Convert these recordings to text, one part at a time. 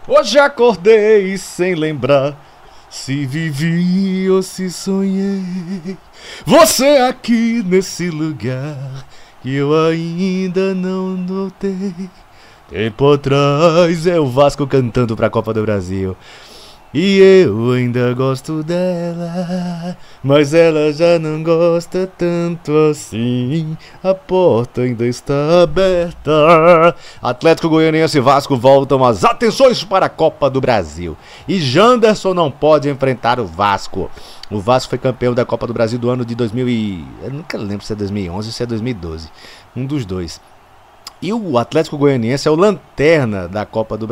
Hoje acordei sem lembrar se vivi ou se sonhei. Você aqui nesse lugar que eu ainda não notei. Tempo atrás é o Vasco cantando pra Copa do Brasil. E eu ainda gosto dela, mas ela já não gosta tanto assim. A porta ainda está aberta. Atlético Goianiense e Vasco voltam as atenções para a Copa do Brasil. E Janderson não pode enfrentar o Vasco. O Vasco foi campeão da Copa do Brasil do ano de 2000 eu nunca lembro se é 2011 ou se é 2012. Um dos dois. E o Atlético Goianiense é o lanterna da Copa do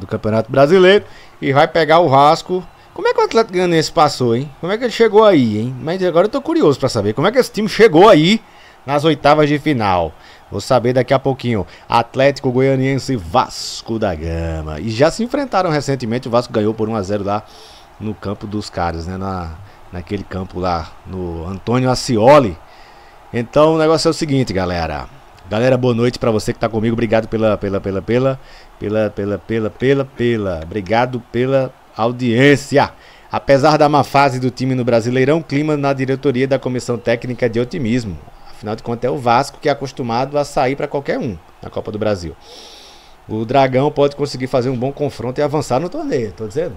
Campeonato Brasileiro e vai pegar o Vasco. Como é que o Atlético Goianiense passou, hein? Como é que ele chegou aí, hein? Mas agora eu tô curioso pra saber como é que esse time chegou aí nas oitavas de final. Vou saber daqui a pouquinho. Atlético Goianiense e Vasco da Gama. E já se enfrentaram recentemente, o Vasco ganhou por 1-0 lá no campo dos caras, né? Naquele campo lá, no Antônio Ascioli. Então o negócio é o seguinte, galera. Galera, boa noite pra você que tá comigo. Obrigado Obrigado pela audiência. Apesar da má fase do time no Brasileirão, clima na diretoria da comissão técnica de otimismo. Afinal de contas é o Vasco que é acostumado a sair pra qualquer um na Copa do Brasil. O Dragão pode conseguir fazer um bom confronto e avançar no torneio, tô dizendo.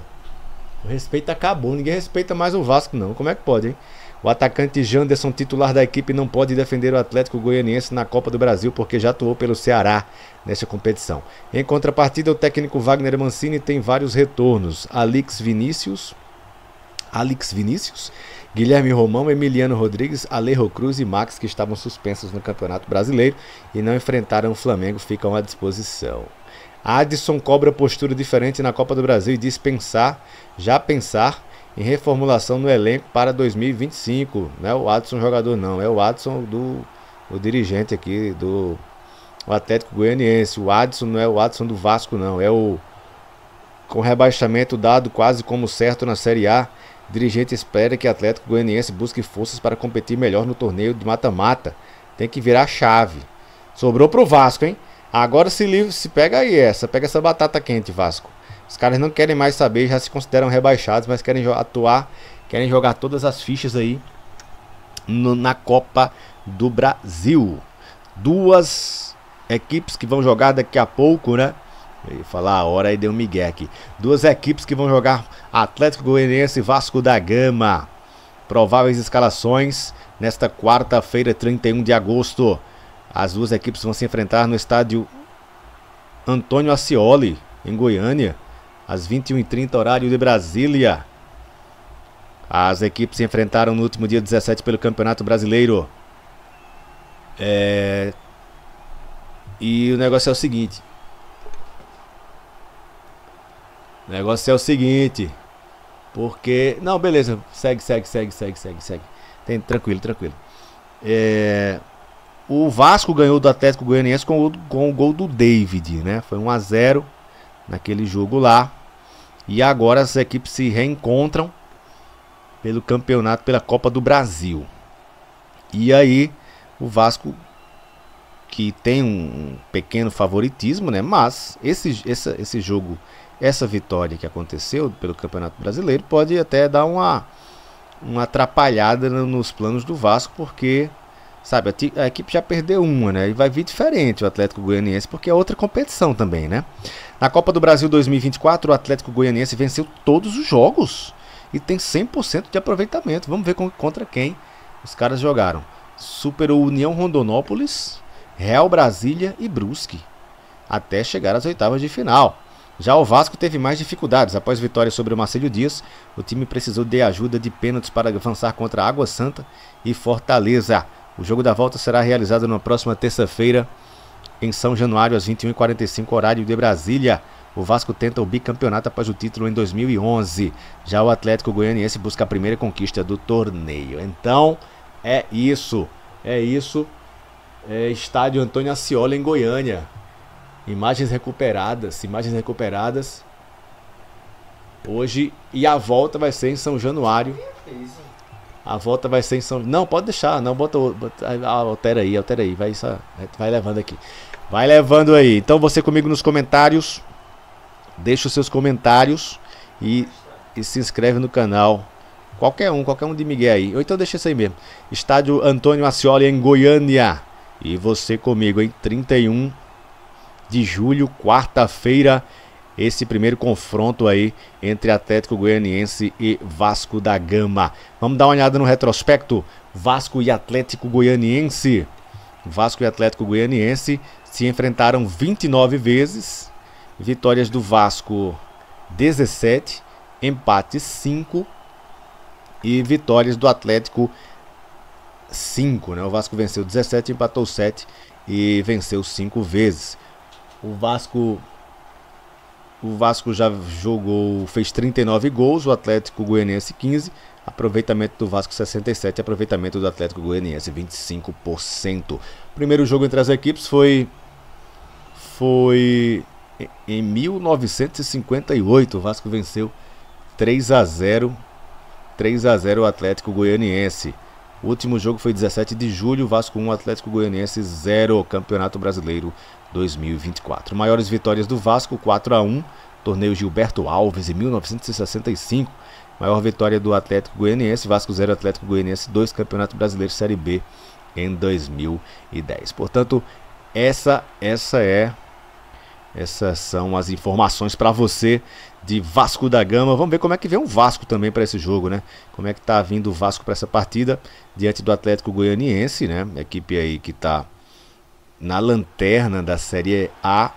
O respeito acabou, ninguém respeita mais o Vasco não. Como é que pode, hein? O atacante Janderson, titular da equipe, não pode defender o Atlético Goianiense na Copa do Brasil porque já atuou pelo Ceará nessa competição. Em contrapartida, o técnico Wagner Mancini tem vários retornos. Alex Vinícius, Guilherme Romão, Emiliano Rodrigues, Alejo Cruz e Max, que estavam suspensos no Campeonato Brasileiro e não enfrentaram o Flamengo, ficam à disposição. Adson cobra postura diferente na Copa do Brasil e diz já pensar em reformulação no elenco para 2025. Não é o Adson jogador não, é o Adson o dirigente aqui do Atlético Goianiense. O Adson não é o Adson do Vasco não, é o com rebaixamento dado quase como certo na Série A. O dirigente espera que o Atlético Goianiense busque forças para competir melhor no torneio de mata-mata. Tem que virar chave. Sobrou pro Vasco, hein? Agora se pega aí pega essa batata quente, Vasco. Os caras não querem mais saber, já se consideram rebaixados, mas querem atuar, querem jogar todas as fichas aí na Copa do Brasil. Duas equipes que vão jogar daqui a pouco, né? Eu ia falar a hora e deu um migué aqui. Duas equipes que vão jogar: Atlético Goianiense e Vasco da Gama. Prováveis escalações nesta quarta-feira, 31 de agosto. As duas equipes vão se enfrentar no estádio Antônio Ascioli, em Goiânia, às 21h30, horário de Brasília. As equipes se enfrentaram no último dia 17 pelo Campeonato Brasileiro. E o negócio é o seguinte. Porque... Não, beleza. Segue. Tranquilo. O Vasco ganhou do Atlético Goianiense com o gol do David, né? Foi 1-0 naquele jogo lá. E agora as equipes se reencontram pelo campeonato, pela Copa do Brasil. E aí o Vasco, que tem um pequeno favoritismo, né? Mas esse jogo, essa vitória que aconteceu pelo Campeonato Brasileiro pode até dar uma atrapalhada nos planos do Vasco, porque... sabe, a equipe já perdeu uma, né? E vai vir diferente o Atlético Goianiense, porque é outra competição também, né? Na Copa do Brasil 2024, o Atlético Goianiense venceu todos os jogos e tem 100% de aproveitamento. Vamos ver contra quem os caras jogaram. Superou União Rondonópolis, Real Brasília e Brusque, até chegar às oitavas de final. Já o Vasco teve mais dificuldades. Após vitória sobre o Marcílio Dias, o time precisou de ajuda de pênaltis para avançar contra Água Santa e Fortaleza. O jogo da volta será realizado na próxima terça-feira, em São Januário, às 21h45, horário de Brasília. O Vasco tenta o bicampeonato após o título em 2011. Já o Atlético Goianiense busca a primeira conquista do torneio. Então, é isso. Estádio Antônio Ascioli, em Goiânia. Imagens recuperadas hoje. E a volta vai ser em São Januário. A volta vai ser em São... Não, pode deixar. Não, altera aí. Vai levando aqui. Vai levando aí. Então você comigo nos comentários. deixa os seus comentários e se inscreve no canal. Qualquer um de Miguel aí. Ou então deixa isso aí mesmo. Estádio Antônio Ascioli em Goiânia. E você comigo, em 31 de julho, quarta-feira, esse primeiro confronto aí entre Atlético Goianiense e Vasco da Gama. Vamos dar uma olhada no retrospecto. Vasco e Atlético Goianiense. Vasco e Atlético Goianiense se enfrentaram 29 vezes. Vitórias do Vasco 17, empate 5 e vitórias do Atlético 5, né? O Vasco venceu 17, empatou 7 e venceu 5 vezes. O Vasco já jogou, fez 39 gols, o Atlético Goianiense 15, aproveitamento do Vasco 67, aproveitamento do Atlético Goianiense 25%. O primeiro jogo entre as equipes foi em 1958, o Vasco venceu 3-0 o Atlético Goianiense. O último jogo foi 17 de julho, Vasco 1, Atlético Goianiense 0, Campeonato Brasileiro 2024. Maiores vitórias do Vasco, 4-1, torneio Gilberto Alves em 1965. Maior vitória do Atlético Goianiense, Vasco 0, Atlético Goianiense 2, Campeonato Brasileiro Série B em 2010. Portanto, essas são as informações para você de Vasco da Gama. Vamos ver como é que vem o Vasco também para esse jogo, né? Como é que tá vindo o Vasco para essa partida diante do Atlético Goianiense, né? Equipe aí que tá na lanterna da Série A,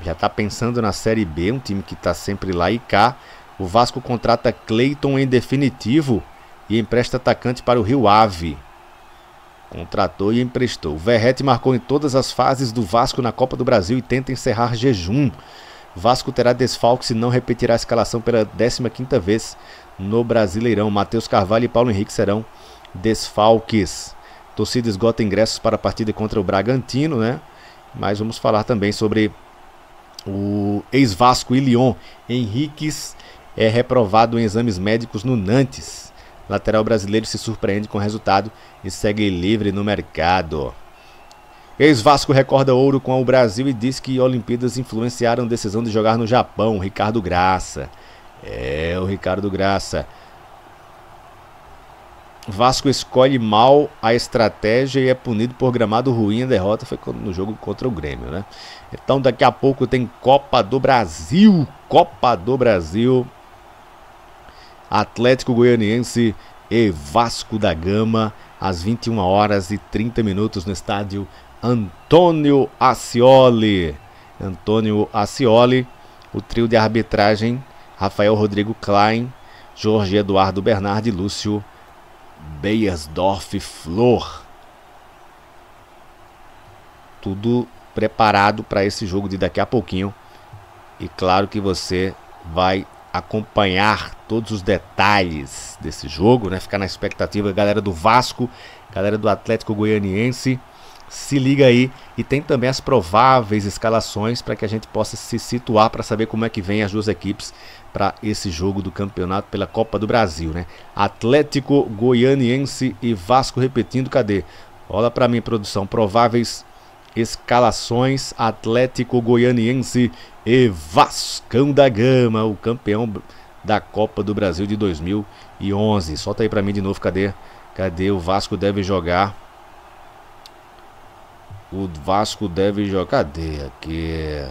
já tá pensando na Série B, um time que tá sempre lá e cá. O Vasco contrata Cleiton em definitivo e empresta atacante para o Rio Ave. Contratou e emprestou. O Verratti marcou em todas as fases do Vasco na Copa do Brasil e tenta encerrar jejum. Vasco terá desfalque se não repetirá a escalação pela 15ª vez no Brasileirão. Matheus Carvalho e Paulo Henrique serão desfalques. Torcida esgota ingressos para a partida contra o Bragantino, né? Mas vamos falar também sobre o ex-Vasco e Lyon. Henriques é reprovado em exames médicos no Nantes. Lateral brasileiro se surpreende com o resultado e segue livre no mercado. Ex-Vasco recorda ouro com o Brasil e diz que Olimpíadas influenciaram a decisão de jogar no Japão. Ricardo Graça. O Ricardo Graça. Vasco escolhe mal a estratégia e é punido por gramado ruim. A derrota foi no jogo contra o Grêmio, né? Então daqui a pouco tem Copa do Brasil. Copa do Brasil. Atlético Goianiense e Vasco da Gama, às 21h30 no estádio Antônio Ascioli. Antônio Ascioli, o trio de arbitragem, Rafael Rodrigo Klein, Jorge Eduardo Bernardi e Lúcio Beiersdorf Flor. Tudo preparado para esse jogo de daqui a pouquinho. E claro que você vai acompanhar todos os detalhes desse jogo, né? Ficar na expectativa, galera do Vasco, galera do Atlético Goianiense, se liga aí. E tem também as prováveis escalações para que a gente possa se situar para saber como é que vem as duas equipes para esse jogo do campeonato pela Copa do Brasil, né? Atlético Goianiense e Vasco repetindo, cadê? Olha para mim, produção, prováveis escalações: Atlético Goianiense e Vascão da Gama, o campeão da Copa do Brasil de 2011. Solta aí pra mim de novo, cadê o Vasco deve jogar? O Vasco deve jogar, cadê aqui?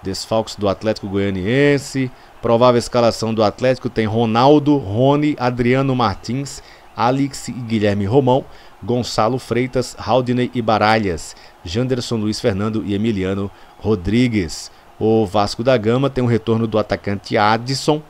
Desfalques do Atlético Goianiense, provável escalação do Atlético: tem Ronaldo, Rony, Adriano Martins, Alex e Guilherme Romão, Gonçalo Freitas, Haldney e Baralhas, Janderson, Luiz Fernando e Emiliano Rodrigues. O Vasco da Gama tem um retorno do atacante Adson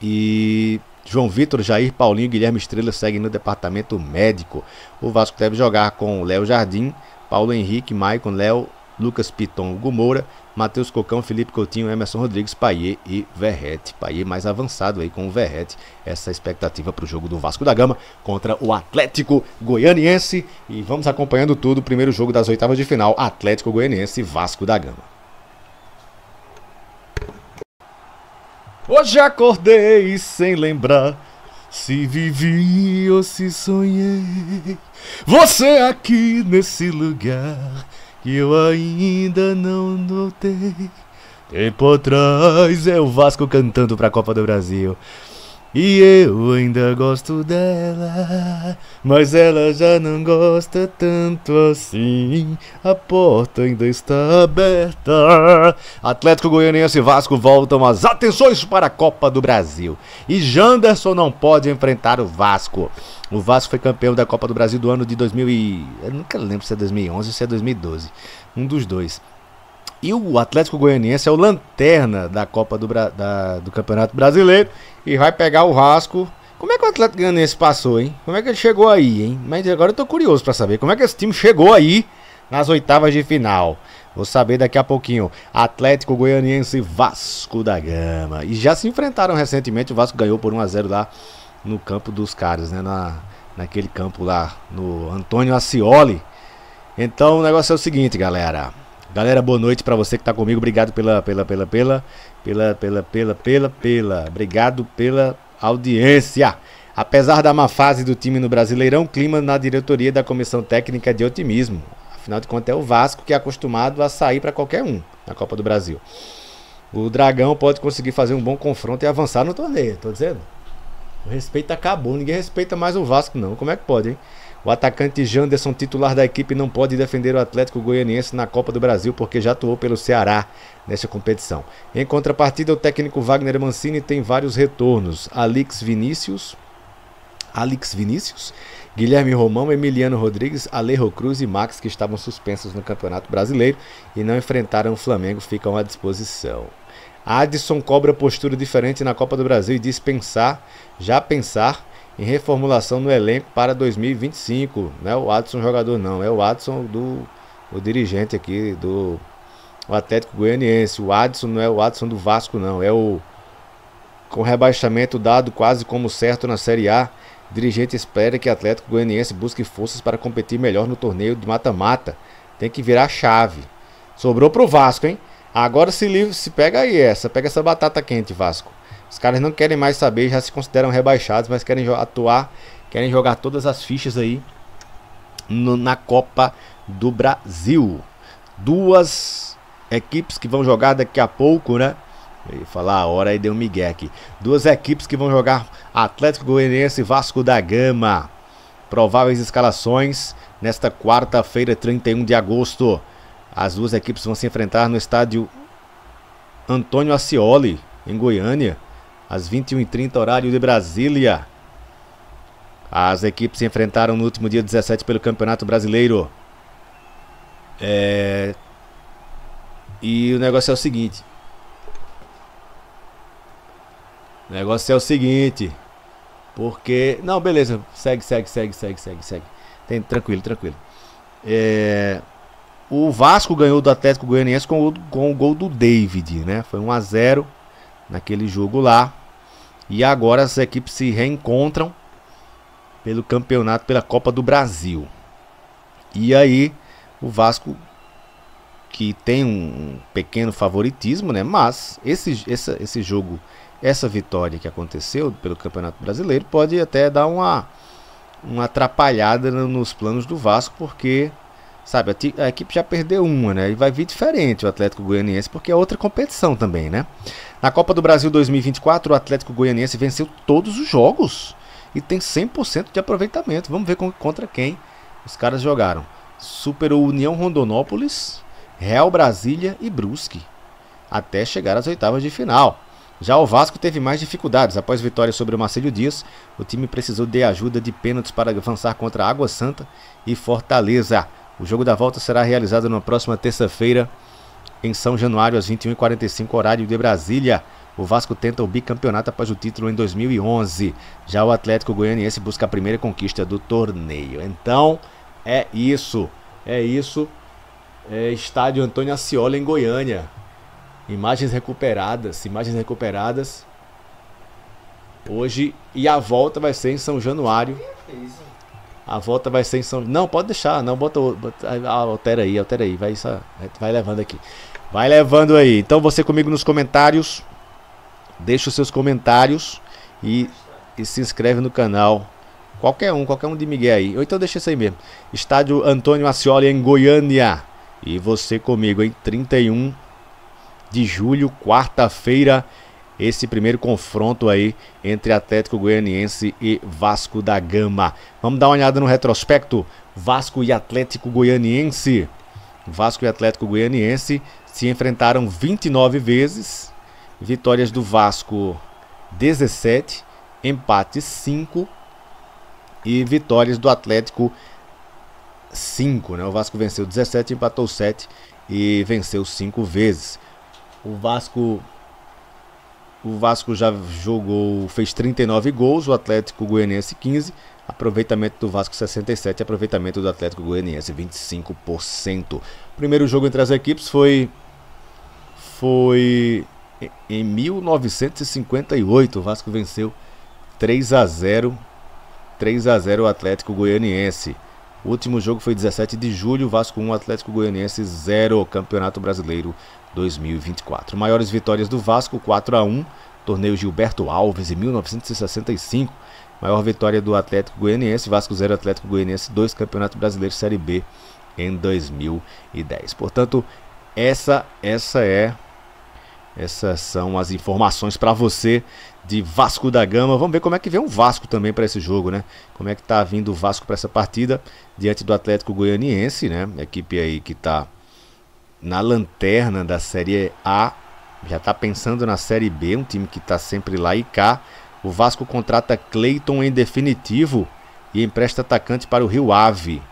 e João Vitor, Jair, Paulinho e Guilherme Estrela seguem no departamento médico. O Vasco deve jogar com Léo Jardim, Paulo Henrique, Maicon, Léo, Lucas Piton, Hugo Moura, Matheus Cocão, Felipe Coutinho, Emerson Rodrigues, Payet e Verratti. Payet mais avançado aí com o Verratti. Essa é a expectativa para o jogo do Vasco da Gama contra o Atlético Goianiense. E vamos acompanhando tudo. Primeiro jogo das oitavas de final: Atlético Goianiense e Vasco da Gama. Hoje acordei sem lembrar se vivi ou se sonhei. Você aqui nesse lugar que eu ainda não notei. Tempo atrás é o Vasco cantando pra Copa do Brasil. E eu ainda gosto dela, mas ela já não gosta tanto assim. A porta ainda está aberta. Atlético Goianiense e Vasco voltam as atenções para a Copa do Brasil. E Janderson não pode enfrentar o Vasco. O Vasco foi campeão da Copa do Brasil do ano de 2000 e... eu nunca lembro se é 2011 ou se é 2012. Um dos dois. E o Atlético Goianiense é o lanterna da Copa do Campeonato Brasileiro e vai pegar o Vasco. Como é que o Atlético Goianiense passou, hein? Como é que ele chegou aí, hein? Mas agora eu tô curioso pra saber como é que esse time chegou aí nas oitavas de final. Vou saber daqui a pouquinho. Atlético Goianiense e Vasco da Gama. E já se enfrentaram recentemente, o Vasco ganhou por 1-0 lá no campo dos caras, né? Naquele campo lá, no Antônio Ascioli. Então o negócio é o seguinte, galera. Galera, boa noite pra você que tá comigo. Obrigado obrigado pela audiência. Apesar da má fase do time no Brasileirão, clima na diretoria da comissão técnica de otimismo. Afinal de contas é o Vasco que é acostumado a sair pra qualquer um na Copa do Brasil. O Dragão pode conseguir fazer um bom confronto e avançar no torneio, tô dizendo. O respeito acabou, ninguém respeita mais o Vasco não. Como é que pode, hein? O atacante Janderson, titular da equipe, não pode defender o Atlético Goianiense na Copa do Brasil porque já atuou pelo Ceará nesta competição. Em contrapartida, o técnico Wagner Mancini tem vários retornos. Alex Vinícius, Guilherme Romão, Emiliano Rodrigues, Alejo Cruz e Max, que estavam suspensos no Campeonato Brasileiro e não enfrentaram o Flamengo, ficam à disposição. Adson cobra postura diferente na Copa do Brasil e diz pensar em reformulação no elenco para 2025. Não é o Adson jogador não, é o Adson o dirigente aqui do Atlético Goianiense. O Adson não é o Adson do Vasco não, é o com rebaixamento dado quase como certo na Série A. O dirigente espera que o Atlético Goianiense busque forças para competir melhor no torneio de mata-mata. Tem que virar chave. Sobrou pro Vasco, hein? Agora se pega aí pega essa batata quente, Vasco. Os caras não querem mais saber, já se consideram rebaixados, mas querem atuar, querem jogar todas as fichas aí na Copa do Brasil. Duas equipes que vão jogar daqui a pouco, né? Eu ia falar a hora, aí deu um migué aqui. Duas equipes que vão jogar: Atlético Goianiense e Vasco da Gama. Prováveis escalações nesta quarta-feira, 31 de agosto. As duas equipes vão se enfrentar no estádio Antônio Ascioli, em Goiânia, às 21h30, horário de Brasília. As equipes se enfrentaram no último dia 17 pelo Campeonato Brasileiro. E o negócio é o seguinte. Porque... não, beleza. Segue. Tranquilo. O Vasco ganhou do Atlético Goianiense com o gol do David, né? Foi 1-0 naquele jogo lá. E agora as equipes se reencontram pelo campeonato, pela Copa do Brasil. E aí o Vasco, que tem um pequeno favoritismo, né? Mas esse jogo, essa vitória que aconteceu pelo Campeonato Brasileiro pode até dar uma atrapalhada nos planos do Vasco, porque, sabe, a equipe já perdeu uma, né? E vai vir diferente o Atlético Goianiense, porque é outra competição também, né? Na Copa do Brasil 2024, o Atlético Goianiense venceu todos os jogos e tem 100% de aproveitamento. Vamos ver contra quem os caras jogaram. Superou União Rondonópolis, Real Brasília e Brusque, até chegar às oitavas de final. Já o Vasco teve mais dificuldades. Após vitória sobre o Marcílio Dias, o time precisou de ajuda de pênaltis para avançar contra Água Santa e Fortaleza. O jogo da volta será realizado na próxima terça-feira, em São Januário, às 21h45, horário de Brasília. O Vasco tenta o bicampeonato após o título em 2011. Já o Atlético Goianiense busca a primeira conquista do torneio. Então, é isso. Estádio Antônio Ascioli, em Goiânia. Imagens recuperadas hoje. E a volta vai ser em São Januário. Não, pode deixar. Não, altera aí. Vai levando aqui. Vai levando aí. Então você comigo nos comentários. Deixa os seus comentários. E se inscreve no canal. Qualquer um de Miguel aí. Ou então deixa isso aí mesmo. Estádio Antônio Ascioli, em Goiânia. E você comigo em 31 de julho, quarta-feira, esse primeiro confronto aí entre Atlético Goianiense e Vasco da Gama. Vamos dar uma olhada no retrospecto. Vasco e Atlético Goianiense. Vasco e Atlético Goianiense se enfrentaram 29 vezes. Vitórias do Vasco 17, empates 5 e vitórias do Atlético 5, né? O Vasco venceu 17, empatou 7 e venceu 5 vezes. O Vasco já jogou, fez 39 gols, o Atlético Goianiense 15, aproveitamento do Vasco 67, aproveitamento do Atlético Goianiense 25%. Primeiro jogo entre as equipes foi em 1958, o Vasco venceu 3-0 o Atlético Goianiense. O último jogo foi 17 de julho, Vasco 1, Atlético Goianiense 0, Campeonato Brasileiro 2024. Maiores vitórias do Vasco, 4-1, torneio Gilberto Alves em 1965. Maior vitória do Atlético Goianiense, Vasco 0, Atlético Goianiense 2, Campeonato Brasileiro Série B em 2010. Portanto, essas são as informações para você de Vasco da Gama. Vamos ver como é que vem o Vasco também para esse jogo, né? Como é que tá vindo o Vasco para essa partida diante do Atlético Goianiense, né? Equipe aí que tá na lanterna da Série A, já tá pensando na Série B, um time que tá sempre lá e cá. O Vasco contrata Cleiton em definitivo e empresta atacante para o Rio Ave.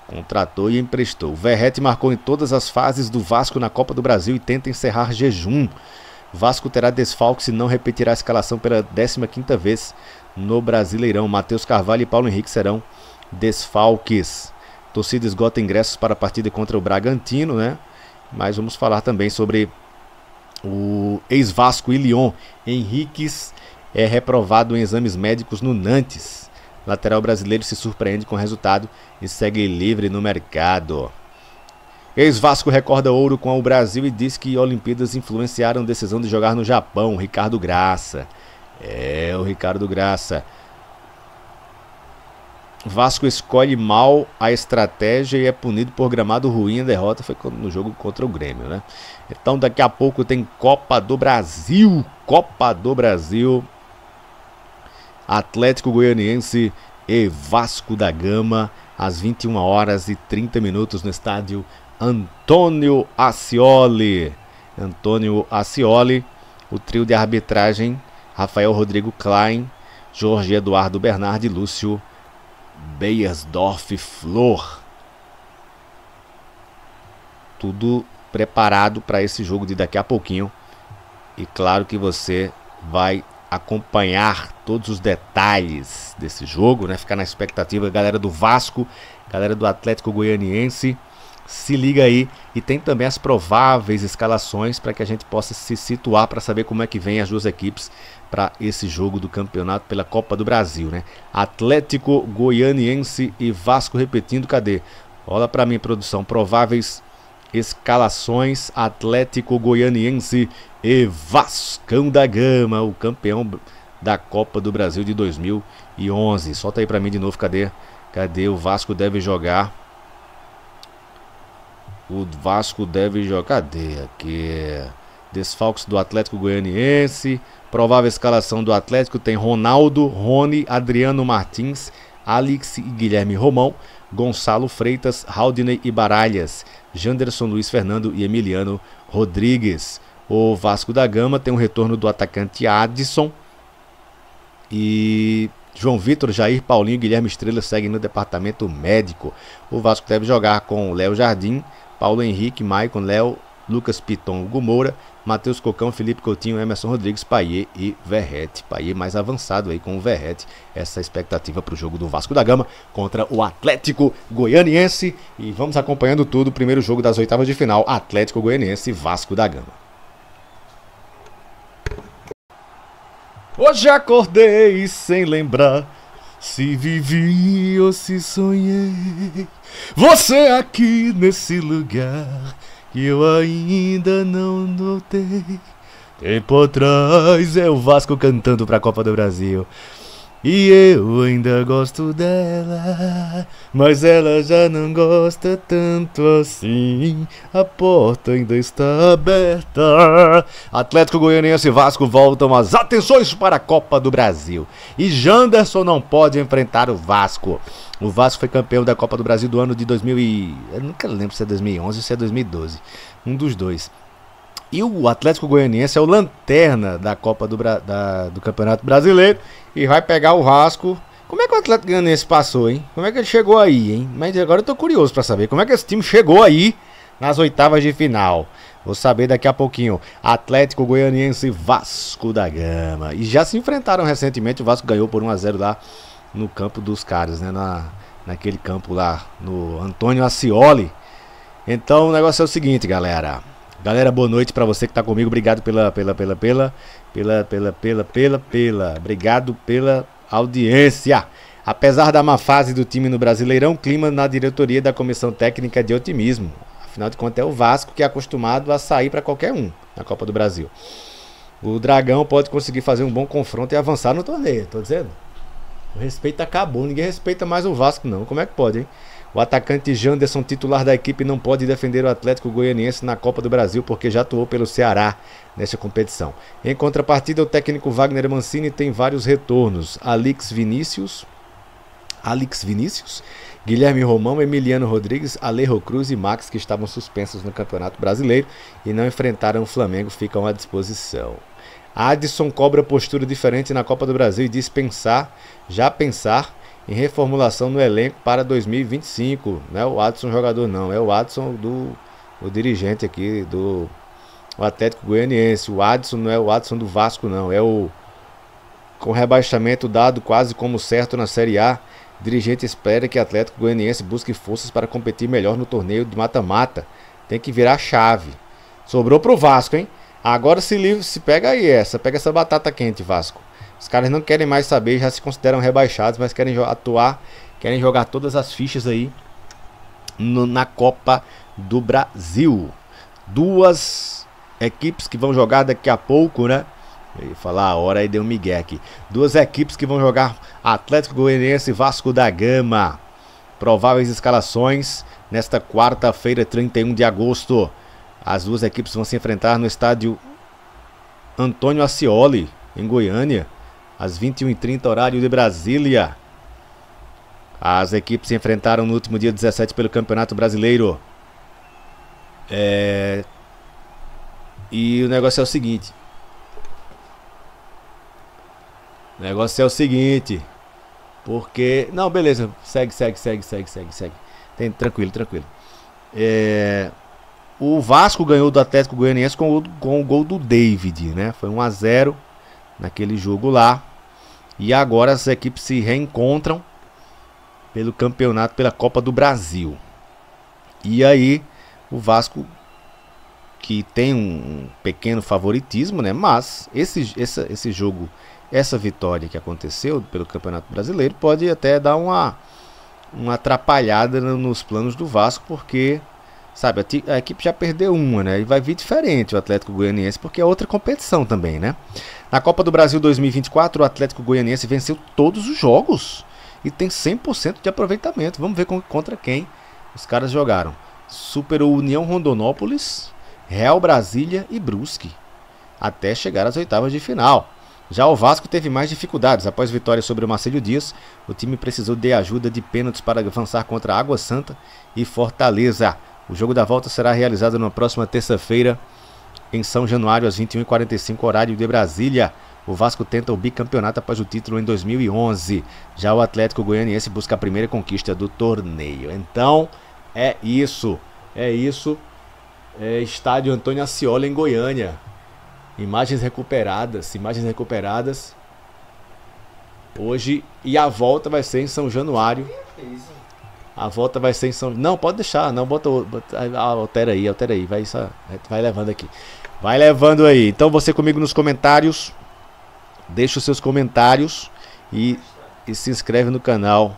Contratou e emprestou. O Verratti marcou em todas as fases do Vasco na Copa do Brasil e tenta encerrar jejum. Vasco terá desfalque se não repetirá a escalação pela 15ª vez no Brasileirão. Matheus Carvalho e Paulo Henrique serão desfalques. Torcida esgota ingressos para a partida contra o Bragantino, né? Mas vamos falar também sobre o ex-Vasco e Lyon. Henriques é reprovado em exames médicos no Nantes. Lateral brasileiro se surpreende com o resultado e segue livre no mercado. Ex-Vasco recorda ouro com o Brasil e diz que Olimpíadas influenciaram a decisão de jogar no Japão. Ricardo Graça. O Ricardo Graça. Vasco escolhe mal a estratégia e é punido por gramado ruim. A derrota foi no jogo contra o Grêmio, né? Então daqui a pouco tem Copa do Brasil. Copa do Brasil. Atlético Goianiense e Vasco da Gama às 21h30 no estádio Antônio Ascioli. Antônio Ascioli. O trio de arbitragem: Rafael Rodrigo Klein, Jorge Eduardo Bernardi e Lúcio Beiersdorf Flor. Tudo preparado para esse jogo de daqui a pouquinho. E claro que você vai acompanhar todos os detalhes desse jogo, né? Ficar na expectativa, galera do Vasco, galera do Atlético Goianiense, se liga aí. E tem também as prováveis escalações para que a gente possa se situar para saber como é que vem as duas equipes para esse jogo do campeonato pela Copa do Brasil, né? Atlético Goianiense e Vasco repetindo, cadê? Olha para mim, produção, prováveis escalações: Atlético Goianiense e Vascão da Gama, o campeão da Copa do Brasil de 2011. Solta aí pra mim de novo, cadê o Vasco deve jogar? O Vasco deve jogar, cadê aqui? Desfalques do Atlético Goianiense, provável escalação do Atlético: tem Ronaldo, Rony, Adriano Martins, Alex e Guilherme Romão, Gonçalo Freitas, Haldney e Baralhas, Janderson, Luiz Fernando e Emiliano Rodrigues. O Vasco da Gama tem um retorno do atacante Adson e João Vitor, Jair, Paulinho e Guilherme Estrela seguem no departamento médico. O Vasco deve jogar com Léo Jardim, Paulo Henrique, Maicon, Léo, Lucas Piton, Hugo Moura, Matheus Cocão, Felipe Coutinho, Emerson Rodrigues, Payet e Verratti. Payet mais avançado aí com o Verratti. Essa é a expectativa para o jogo do Vasco da Gama contra o Atlético Goianiense. E vamos acompanhando tudo. Primeiro jogo das oitavas de final: Atlético Goianiense e Vasco da Gama. Hoje acordei sem lembrar se vivi ou se sonhei. Você aqui nesse lugar que eu ainda não notei. Tempo atrás é o Vasco cantando pra Copa do Brasil. E eu ainda gosto dela, mas ela já não gosta tanto assim. A porta ainda está aberta. Atlético Goianiense e Vasco voltam as atenções para a Copa do Brasil. E Janderson não pode enfrentar o Vasco. O Vasco foi campeão da Copa do Brasil do ano de 2000 e... eu nunca lembro se é 2011 ou se é 2012. Um dos dois. E o Atlético Goianiense é o lanterna da Copa do Campeonato Brasileiro e vai pegar o Vasco. Como é que o Atlético Goianiense passou, hein? Como é que ele chegou aí, hein? Mas agora eu tô curioso pra saber como é que esse time chegou aí nas oitavas de final. Vou saber daqui a pouquinho. Atlético Goianiense e Vasco da Gama. E já se enfrentaram recentemente, o Vasco ganhou por 1-0 lá no campo dos caras, né? Naquele campo lá, no Antônio Ascioli. Então o negócio é o seguinte, galera. Galera, boa noite pra você que tá comigo. Obrigado Obrigado pela audiência. Apesar da má fase do time no Brasileirão, clima na diretoria da comissão técnica é de otimismo. Afinal de contas é o Vasco que é acostumado a sair pra qualquer um na Copa do Brasil. O Dragão pode conseguir fazer um bom confronto e avançar no torneio, tô dizendo. O respeito acabou, ninguém respeita mais o Vasco não. Como é que pode, hein? O atacante Janderson, titular da equipe, não pode defender o Atlético Goianiense na Copa do Brasil porque já atuou pelo Ceará nesta competição. Em contrapartida, o técnico Wagner Mancini tem vários retornos. Alex Vinícius, Guilherme Romão, Emiliano Rodrigues, Alejo Cruz e Max, que estavam suspensos no Campeonato Brasileiro e não enfrentaram o Flamengo, ficam à disposição. Adson cobra postura diferente na Copa do Brasil e diz pensar em reformulação no elenco para 2025. Não é o Adson jogador não, é o Adson o dirigente aqui do Atlético Goianiense. O Adson não é o Adson do Vasco não, é o com rebaixamento dado quase como certo na Série A. O dirigente espera que o Atlético Goianiense busque forças para competir melhor no torneio de mata-mata. Tem que virar chave. Sobrou pro Vasco, hein? Agora se pega aí pega essa batata quente, Vasco. Os caras não querem mais saber, já se consideram rebaixados, mas querem atuar, querem jogar todas as fichas aí na Copa do Brasil. Duas equipes que vão jogar daqui a pouco, né? Eu ia falar a hora e deu um migué aqui. Duas equipes que vão jogar Atlético Goianiense e Vasco da Gama. Prováveis escalações nesta quarta-feira, 31 de agosto. As duas equipes vão se enfrentar no estádio Antônio Ascioli, em Goiânia, às 21h30, horário de Brasília. As equipes se enfrentaram no último dia 17 pelo Campeonato Brasileiro. E o negócio é o seguinte. Porque... não, beleza. Segue. Tranquilo. O Vasco ganhou do Atlético Goianiense com o gol do David, né? Foi 1-0 naquele jogo lá. E agora as equipes se reencontram pelo campeonato, pela Copa do Brasil. E aí o Vasco, que tem um pequeno favoritismo, né? Mas esse jogo, essa vitória que aconteceu pelo Campeonato Brasileiro pode até dar uma atrapalhada nos planos do Vasco, porque... sabe, a equipe já perdeu uma, né? E vai vir diferente o Atlético Goianiense, porque é outra competição também, né? Na Copa do Brasil 2024, o Atlético Goianiense venceu todos os jogos e tem 100% de aproveitamento. Vamos ver contra quem os caras jogaram. Superou União Rondonópolis, Real Brasília e Brusque, até chegar às oitavas de final. Já o Vasco teve mais dificuldades. Após vitória sobre o Marcílio Dias, o time precisou de ajuda de pênaltis para avançar contra Água Santa e Fortaleza. O jogo da volta será realizado na próxima terça-feira em São Januário, às 21h45, horário de Brasília. O Vasco tenta o bicampeonato após o título em 2011. Já o Atlético Goianiense busca a primeira conquista do torneio. Então, é isso. Estádio Antônio Ascioli, em Goiânia. Imagens recuperadas hoje. E a volta vai ser em São Januário. A volta vai ser em São... não, pode deixar. Não, altera aí. Vai levando aqui. Vai levando aí. Então você comigo nos comentários. Deixa os seus comentários. E se inscreve no canal.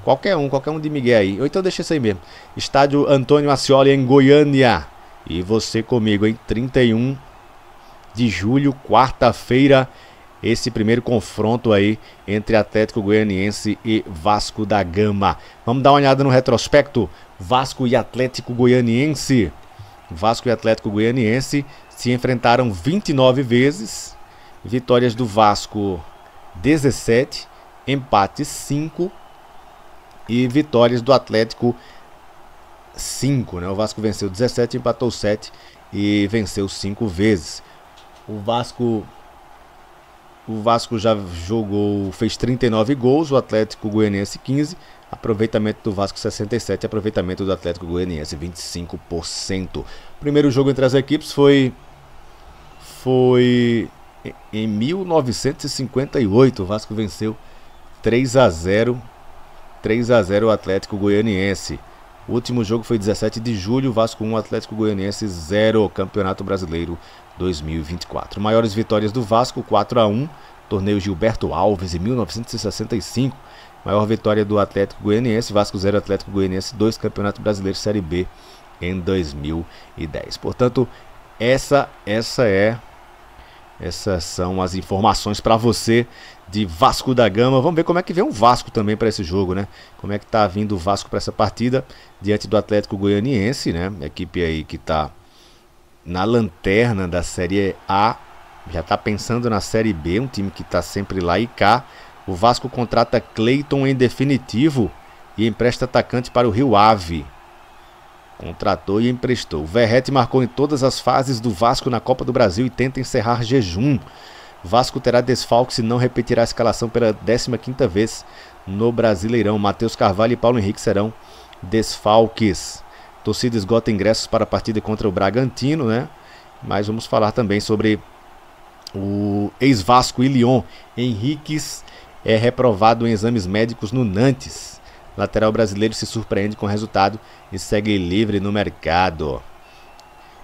Qualquer um de Miguel aí. Ou então deixa isso aí mesmo. Estádio Antônio Ascioli, em Goiânia. E você comigo em 31 de julho, quarta-feira, esse primeiro confronto aí entre Atlético Goianiense e Vasco da Gama. Vamos dar uma olhada no retrospecto. Vasco e Atlético Goianiense. Vasco e Atlético Goianiense se enfrentaram 29 vezes. Vitórias do Vasco 17, empates 5 e vitórias do Atlético 5, né? O Vasco venceu 17, empatou 7 e venceu 5 vezes. O Vasco já jogou, fez 39 gols, o Atlético Goianiense 15, aproveitamento do Vasco 67, aproveitamento do Atlético Goianiense 25%. O primeiro jogo entre as equipes foi em 1958, o Vasco venceu 3-0 o Atlético Goianiense. O último jogo foi 17 de julho, Vasco 1, Atlético Goianiense 0, Campeonato Brasileiro 2024. Maiores vitórias do Vasco, 4-1, torneio Gilberto Alves em 1965. Maior vitória do Atlético Goianiense, Vasco 0, Atlético Goianiense 2, Campeonato Brasileiro Série B em 2010. Portanto, essas são as informações para você de Vasco da Gama. Vamos ver como é que vem o Vasco também para esse jogo, né? Como é que tá vindo o Vasco para essa partida diante do Atlético Goianiense, né? Equipe aí que tá na lanterna da Série A, já tá pensando na Série B, um time que tá sempre lá e cá. O Vasco contrata Cleiton em definitivo e empresta atacante para o Rio Ave. Contratou e emprestou. O Verratti marcou em todas as fases do Vasco na Copa do Brasil e tenta encerrar jejum. Vasco terá desfalques e não repetirá a escalação pela 15ª vez no Brasileirão. Matheus Carvalho e Paulo Henrique serão desfalques. Torcida esgota ingressos para a partida contra o Bragantino, né? Mas vamos falar também sobre o ex-Vasco e Lyon. Henriques é reprovado em exames médicos no Nantes. Lateral brasileiro se surpreende com o resultado e segue livre no mercado.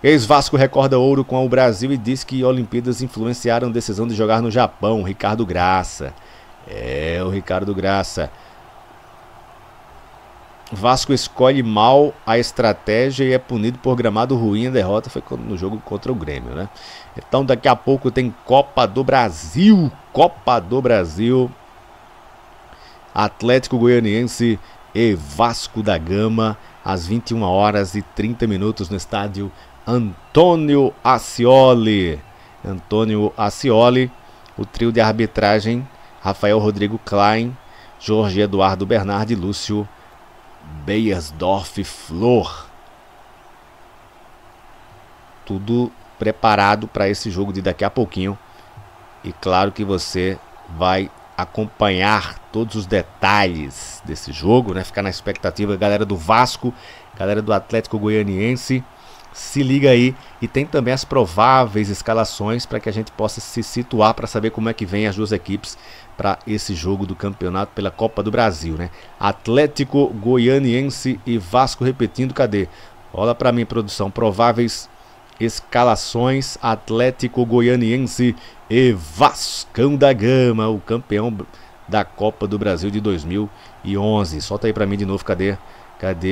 Ex-Vasco recorda ouro com o Brasil e diz que Olimpíadas influenciaram a decisão de jogar no Japão. Ricardo Graça. O Ricardo Graça. Vasco escolhe mal a estratégia e é punido por gramado ruim. A derrota foi no jogo contra o Grêmio, né? Então daqui a pouco tem Copa do Brasil. Copa do Brasil. Atlético Goianiense e Vasco da Gama, às 21h30 no estádio Antônio Ascioli. Antônio Ascioli, o trio de arbitragem, Rafael Rodrigo Klein, Jorge Eduardo Bernardi e Lúcio Beiersdorf Flor. Tudo preparado para esse jogo de daqui a pouquinho. E claro que você vai acompanhar todos os detalhes desse jogo, né? Ficar na expectativa, galera do Vasco, galera do Atlético Goianiense, se liga aí. E tem também as prováveis escalações para que a gente possa se situar para saber como é que vem as duas equipes para esse jogo do campeonato pela Copa do Brasil, né? Atlético Goianiense e Vasco repetindo, cadê? Olha para mim, produção, prováveis escalações: Atlético Goianiense e Vascão da Gama, o campeão da Copa do Brasil de 2011. Solta aí pra mim de novo, cadê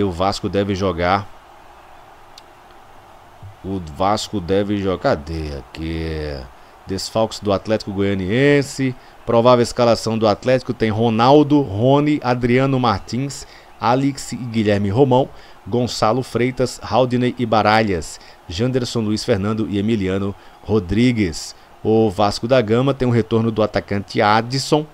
o Vasco deve jogar? O Vasco deve jogar, cadê aqui? Desfalques do Atlético Goianiense, provável escalação do Atlético: tem Ronaldo, Rony, Adriano Martins, Alex e Guilherme Romão, Gonçalo Freitas, Haldney e Baralhas, Janderson, Luiz Fernando e Emiliano Rodrigues. O Vasco da Gama tem o retorno do atacante Adson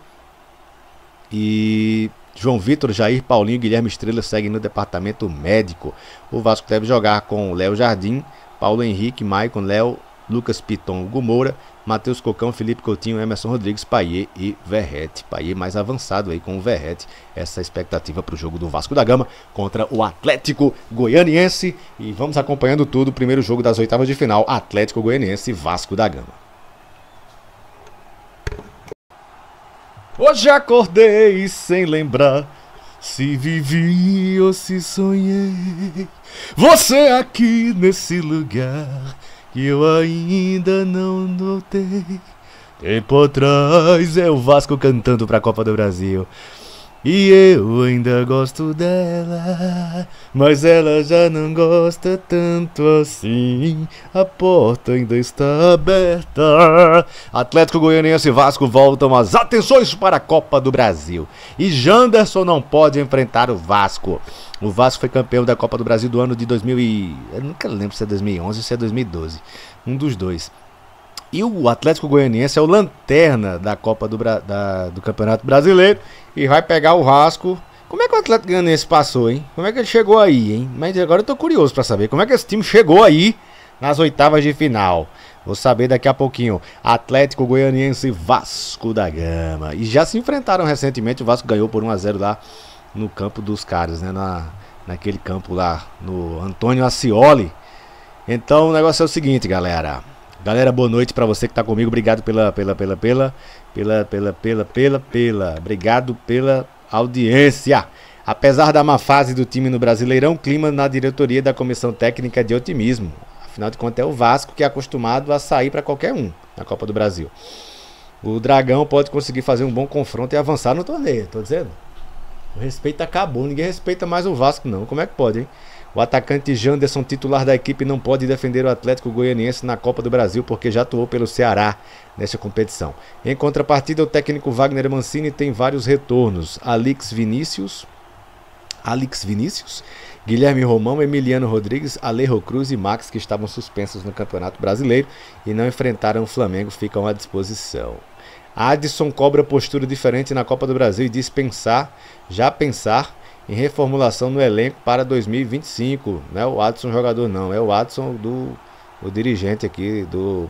e João Vitor, Jair, Paulinho e Guilherme Estrela seguem no departamento médico. O Vasco deve jogar com Léo Jardim, Paulo Henrique, Maicon, Léo, Lucas Piton, Hugo Moura, Matheus Cocão, Felipe Coutinho, Emerson Rodrigues, Payet e Verratti. Payet mais avançado aí com o Verratti. Essa expectativa para o jogo do Vasco da Gama contra o Atlético Goianiense. E vamos acompanhando tudo. Primeiro jogo das oitavas de final: Atlético Goianiense e Vasco da Gama. Hoje acordei sem lembrar se vivi ou se sonhei. Você aqui nesse lugar que eu ainda não notei. Tempo atrás é o Vasco cantando pra Copa do Brasil. E eu ainda gosto dela, mas ela já não gosta tanto assim. A porta ainda está aberta. Atlético Goianiense e Vasco voltam as atenções para a Copa do Brasil. E Janderson não pode enfrentar o Vasco. O Vasco foi campeão da Copa do Brasil do ano de 2000 eu nunca lembro se é 2011 ou se é 2012. Um dos dois. E o Atlético Goianiense é o lanterna da Copa do Campeonato Brasileiro e vai pegar o Vasco. Como é que o Atlético Goianiense passou, hein? Como é que ele chegou aí, hein? Mas agora eu tô curioso pra saber como é que esse time chegou aí nas oitavas de final. Vou saber daqui a pouquinho. Atlético Goianiense e Vasco da Gama. E já se enfrentaram recentemente, o Vasco ganhou por 1-0 lá no campo dos caras, né? Naquele campo lá, no Antônio Ascioli. Então o negócio é o seguinte, galera. Galera, boa noite pra você que tá comigo. Obrigado Obrigado pela audiência. Apesar da má fase do time no Brasileirão, clima na diretoria da comissão técnica de otimismo. Afinal de contas é o Vasco que é acostumado a sair pra qualquer um na Copa do Brasil. O Dragão pode conseguir fazer um bom confronto e avançar no torneio, tô dizendo. O respeito acabou, ninguém respeita mais o Vasco não. Como é que pode, hein? O atacante Janderson, titular da equipe, não pode defender o Atlético Goianiense na Copa do Brasil porque já atuou pelo Ceará nesta competição. Em contrapartida, o técnico Wagner Mancini tem vários retornos. Alex Vinícius, Guilherme Romão, Emiliano Rodrigues, Alejo Cruz e Max, que estavam suspensos no Campeonato Brasileiro e não enfrentaram o Flamengo, ficam à disposição. Adson cobra postura diferente na Copa do Brasil e diz já pensar em reformulação no elenco para 2025. Não é o Adson jogador não, é o Adson o dirigente aqui do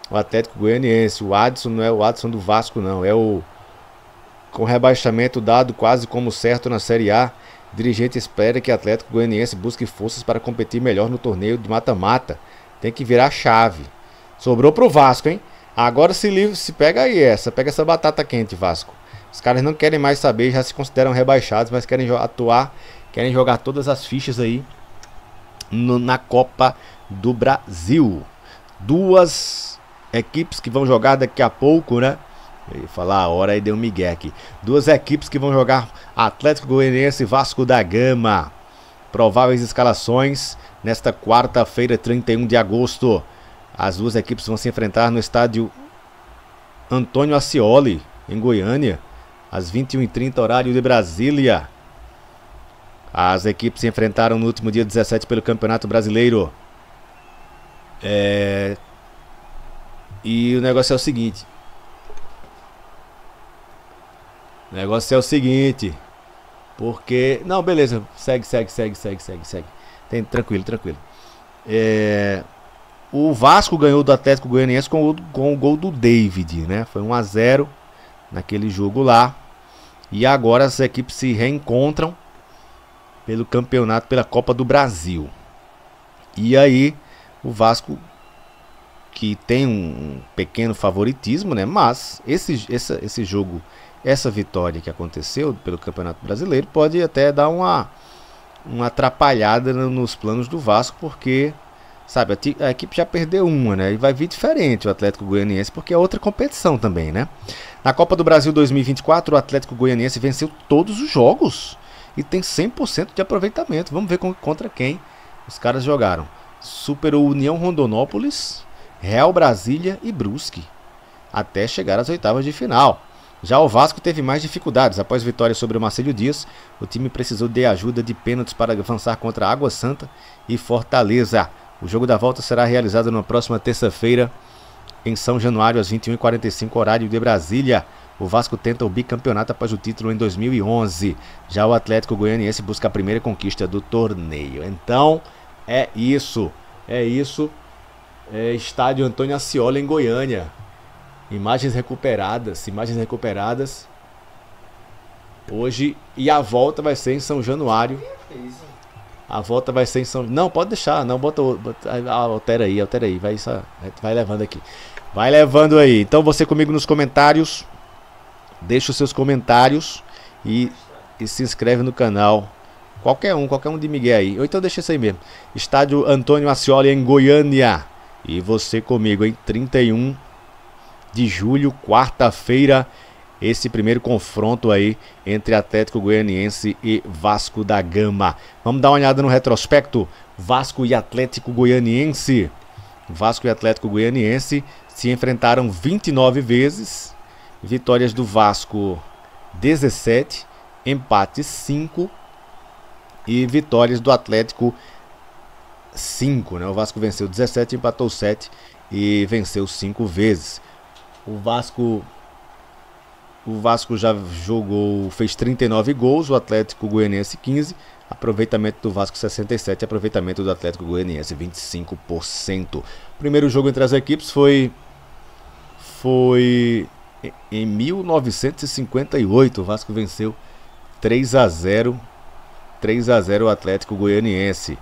Atlético Goianiense. O Adson não é o Adson do Vasco não, é o com rebaixamento dado quase como certo na Série A. O dirigente espera que o Atlético Goianiense busque forças para competir melhor no torneio de mata-mata. Tem que virar chave. Sobrou pro Vasco, hein? Agora se pega aí pega essa batata quente, Vasco. Os caras não querem mais saber, já se consideram rebaixados, mas querem atuar, querem jogar todas as fichas aí na Copa do Brasil. Duas equipes que vão jogar daqui a pouco, né? Eu ia falar a hora e deu um migué aqui. Duas equipes que vão jogar: Atlético Goianiense e Vasco da Gama. Prováveis escalações nesta quarta-feira, 31 de agosto. As duas equipes vão se enfrentar no estádio Antônio Ascioli, em Goiânia, às 21h30, horário de Brasília. As equipes se enfrentaram no último dia 17 pelo Campeonato Brasileiro. E o negócio é o seguinte. Porque... Não, beleza. Segue. Tranquilo. O Vasco ganhou do Atlético Goianiense com o gol do David, né? Foi 1-0 naquele jogo lá. E agora as equipes se reencontram pelo campeonato, pela Copa do Brasil. E aí o Vasco, que tem um pequeno favoritismo, né? Mas esse jogo, essa vitória que aconteceu pelo Campeonato Brasileiro pode até dar uma atrapalhada nos planos do Vasco, porque, sabe, a equipe já perdeu uma, né? E vai vir diferente o Atlético Goianiense, porque é outra competição também, né? Na Copa do Brasil 2024, o Atlético Goianiense venceu todos os jogos e tem 100% de aproveitamento. Vamos ver contra quem os caras jogaram. Superou União Rondonópolis, Real Brasília e Brusque, até chegar às oitavas de final. Já o Vasco teve mais dificuldades. Após vitória sobre o Marcílio Dias, o time precisou de ajuda de pênaltis para avançar contra Água Santa e Fortaleza. O jogo da volta será realizado na próxima terça-feira, em São Januário, às 21h45, horário de Brasília. O Vasco tenta o bicampeonato após o título em 2011. Já o Atlético Goianiense busca a primeira conquista do torneio. Então, é isso. Estádio Antônio Ascioli, em Goiânia. Imagens recuperadas hoje. E a volta vai ser em São Januário. Não, pode deixar. Não, altera aí. Vai levando aqui. Vai levando aí. Então você comigo nos comentários. Deixa os seus comentários. E se inscreve no canal. Qualquer um de Miguel aí. Ou então deixa isso aí mesmo. Estádio Antônio Ascioli, em Goiânia. E você comigo, em 31 de julho, quarta-feira, esse primeiro confronto aí entre Atlético Goianiense e Vasco da Gama. Vamos dar uma olhada no retrospecto. Vasco e Atlético Goianiense. Vasco e Atlético Goianiense se enfrentaram 29 vezes. Vitórias do Vasco 17, empates 5 e vitórias do Atlético 5, né? O Vasco venceu 17, empatou 7 e venceu 5 vezes. O Vasco já jogou, fez 39 gols, o Atlético Goianiense 15, aproveitamento do Vasco 67, aproveitamento do Atlético Goianiense 25%. O primeiro jogo entre as equipes foi em 1958, o Vasco venceu 3-0 o Atlético Goianiense.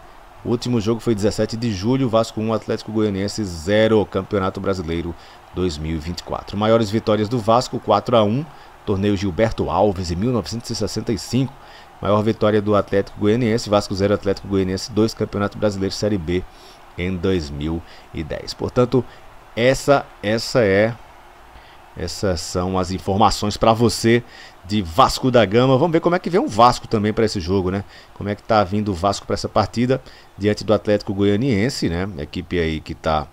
O último jogo foi 17 de julho, Vasco 1, Atlético Goianiense 0, Campeonato Brasileiro 2024. Maiores vitórias do Vasco, 4-1, torneio Gilberto Alves em 1965. Maior vitória do Atlético Goianiense, Vasco 0, Atlético Goianiense 2, Campeonato Brasileiro Série B em 2010. Portanto, essas são as informações para você de Vasco da Gama. Vamos ver como é que vem o Vasco também para esse jogo, né? Como é que tá vindo o Vasco para essa partida diante do Atlético Goianiense, né? Equipe aí que tá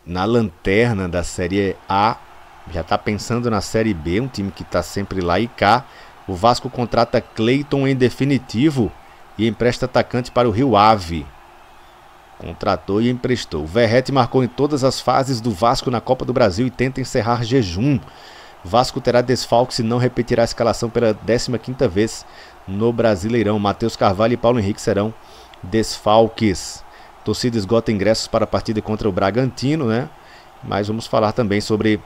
na lanterna da Série A, já tá pensando na Série B, um time que tá sempre lá e cá. O Vasco contrata Cleiton em definitivo e empresta atacante para o Rio Ave. Contratou e emprestou. O Verratti marcou em todas as fases do Vasco na Copa do Brasil e tenta encerrar jejum. Vasco terá desfalque se não repetirá a escalação pela 15ª vez no Brasileirão. Matheus Carvalho e Paulo Henrique serão desfalques. Torcida esgota ingressos para a partida contra o Bragantino, né? Mas vamos falar também sobre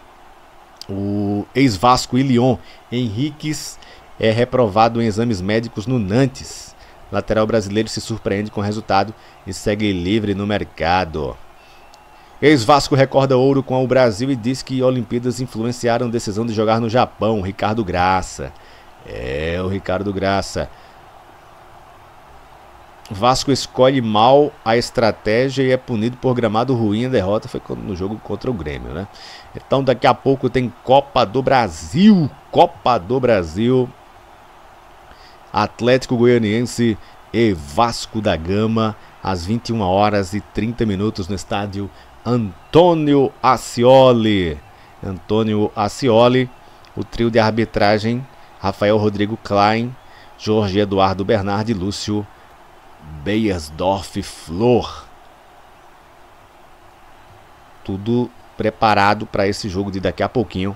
o ex-Vasco e Lyon. Henriques é reprovado em exames médicos no Nantes. Lateral brasileiro se surpreende com o resultado e segue livre no mercado. Ex-Vasco recorda ouro com o Brasil e diz que Olimpíadas influenciaram a decisão de jogar no Japão. Ricardo Graça. O Ricardo Graça. Vasco escolhe mal a estratégia e é punido por gramado ruim. A derrota foi no jogo contra o Grêmio, né? Então daqui a pouco tem Copa do Brasil. Copa do Brasil. Atlético Goianiense e Vasco da Gama, às 21h30 no estádio Antônio Ascioli. Antônio Ascioli, o trio de arbitragem, Rafael Rodrigo Klein, Jorge Eduardo Bernardi e Lúcio Beiersdorf Flor. Tudo preparado para esse jogo de daqui a pouquinho.